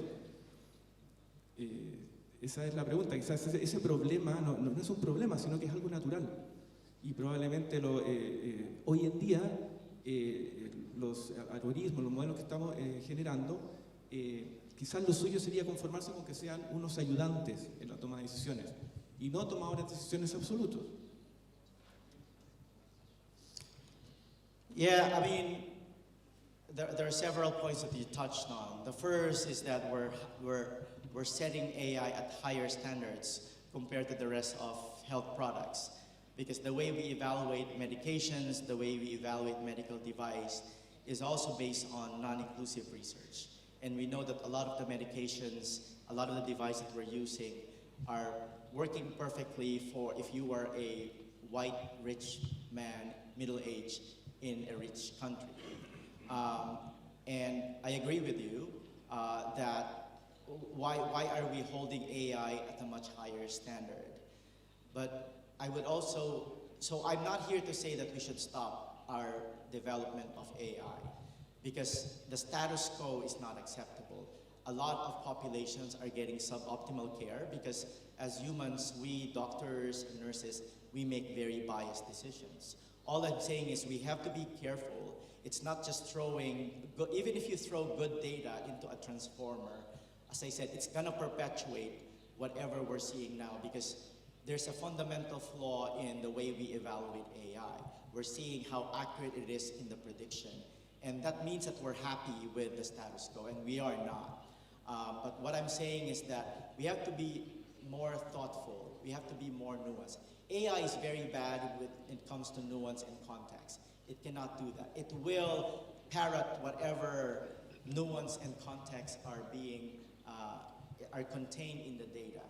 Esa es la pregunta. Quizás ese problema no es un problema, sino que es algo natural. Y probablemente hoy en día los algoritmos, los modelos que estamos generando, quizás lo suyo sería conformarse con que sean unos ayudantes en la toma de decisiones y no tomadores de decisiones absolutos. Yeah, I mean, there are several points that you touched on. The first is that we're setting AI at higher standards compared to the rest of health products. Because the way we evaluate medications, the way we evaluate medical device is also based on non-inclusive research. And we know that a lot of the medications, a lot of the devices that we're using are working perfectly for if you are a white, rich man, middle-aged, in a rich country. And I agree with you that why are we holding AI at a much higher standard? But I would also, so I'm not here to say that we should stop our development of AI, because the status quo is not acceptable. A lot of populations are getting suboptimal care because as humans, we doctors and nurses, we make very biased decisions. All I'm saying is we have to be careful. It's not just throwing, even if you throw good data into a transformer, as I said, it's gonna perpetuate whatever we're seeing now, because there's a fundamental flaw in the way we evaluate AI. We're seeing how accurate it is in the prediction. And that means that we're happy with the status quo, and we are not. But what I'm saying is that we have to be more thoughtful. We have to be more nuanced. AI is very bad when it comes to nuance and context. It cannot do that. It will parrot whatever nuance and context are being are contained in the data.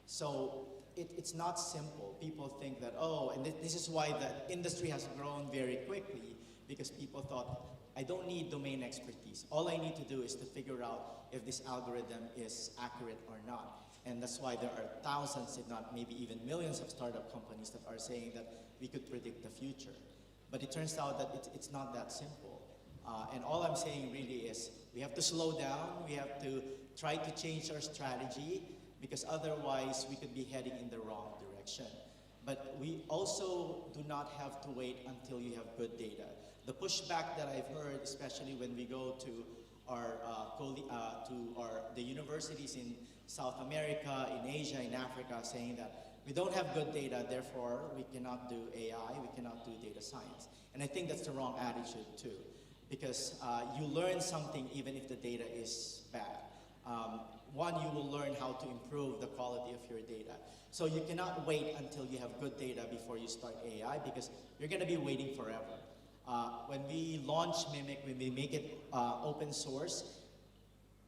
So it's not simple. People think that, oh, and this is why the industry has grown very quickly, because people thought, I don't need domain expertise. All I need to do is to figure out if this algorithm is accurate or not. And that's why there are thousands, if not maybe even millions of startup companies that are saying that we could predict the future. But it turns out that it's not that simple. And all I'm saying really is we have to slow down. We have to try to change our strategy, because otherwise we could be heading in the wrong direction. But we also do not have to wait until you have good data. The pushback that I've heard, especially when we go to the universities in South America, in Asia, in Africa, saying that we don't have good data, therefore we cannot do AI, we cannot do data science. And I think that's the wrong attitude too, because you learn something even if the data is bad. One, you will learn how to improve the quality of your data. So you cannot wait until you have good data before you start AI, because you're going to be waiting forever. When we launch Mimic, when we make it open source,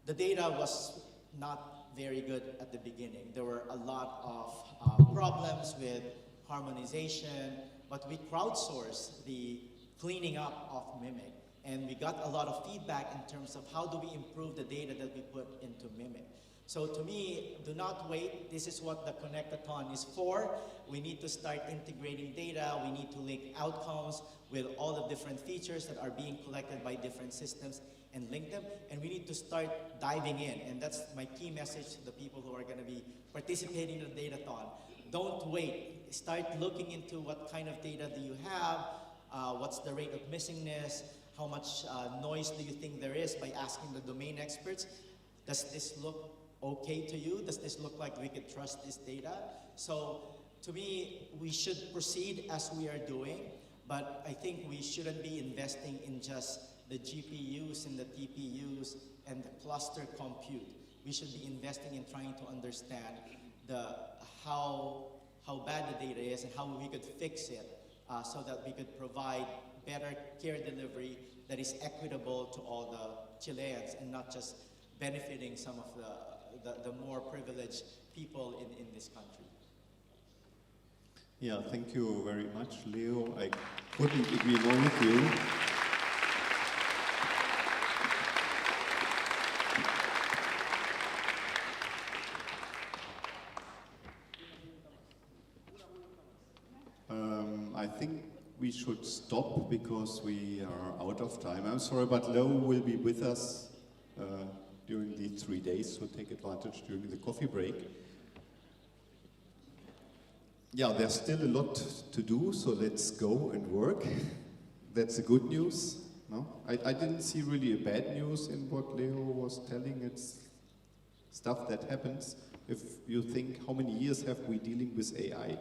the data was not very good at the beginning. There were a lot of problems with harmonization, but we crowdsourced the cleaning up of Mimic. And we got a lot of feedback in terms of how do we improve the data that we put into Mimic. So to me, do not wait. This is what the Connectathon is for. We need to start integrating data. We need to link outcomes with all the different features that are being collected by different systems and link them. And we need to start diving in. And that's my key message to the people who are going to be participating in the Datathon. Don't wait. Start looking into what kind of data do you have, what's the rate of missingness, how much noise do you think there is, by asking the domain experts. Does this look okay to you? Does this look like we could trust this data? So to me, we should proceed as we are doing, but I think we shouldn't be investing in just the GPUs and the TPUs and the cluster compute. We should be investing in trying to understand how bad the data is and how we could fix it so that we could provide better care delivery that is equitable to all the Chileans and not just benefiting some of the more privileged people in this country. Yeah, thank you very much, Leo. I couldn't agree more with you. I think we should stop because we are out of time. I'm sorry, but Leo will be with us during the 3 days, so take advantage during the coffee break. Yeah, there's still a lot to do, so let's go and work. That's the good news. No? I didn't see really a bad news in what Leo was telling. It's stuff that happens. If you think how many years have we dealing with AI,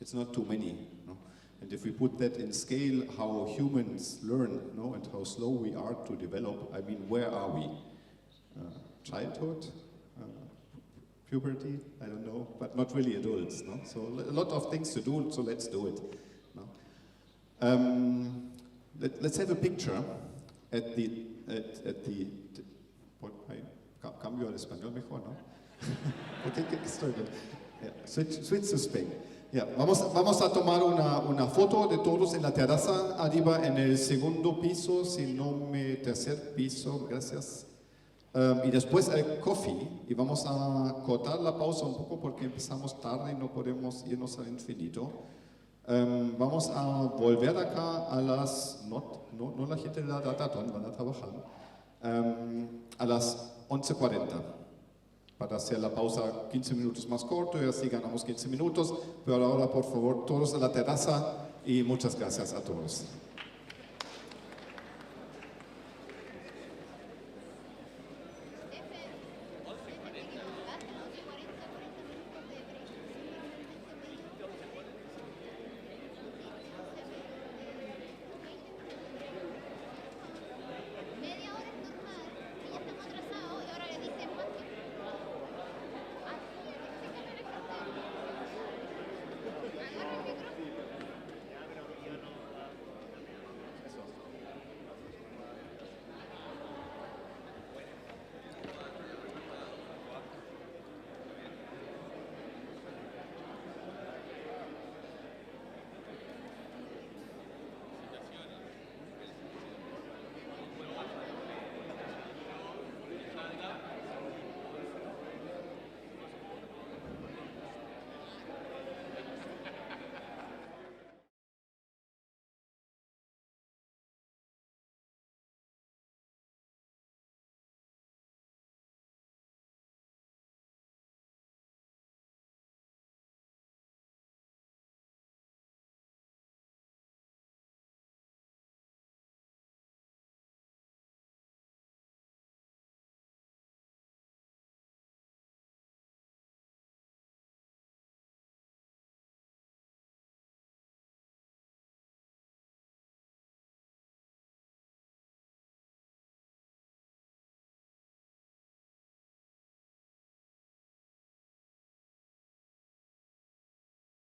it's not too many. No? And if we put that in scale, how humans learn, no, and how slow we are to develop, I mean, where are we? Childhood? Puberty? I don't know, but not really adults, no? So a lot of things to do, so let's do it. No? Let's have a picture at the cambio al español mejor, ¿no? Okay, estoy bien. Yeah, switch to Spain. Yeah, vamos a tomar una foto de todos en la terraza arriba en el segundo piso, tercer piso, gracias. Y después el coffee, y vamos a cortar la pausa un poco porque empezamos tarde y no podemos irnos al infinito. Vamos a volver acá a las, no la gente de la Datatón, van a trabajar, a las 11:40 para hacer la pausa 15 minutos más corto y así ganamos 15 minutos, pero ahora por favor todos a la terraza y muchas gracias a todos.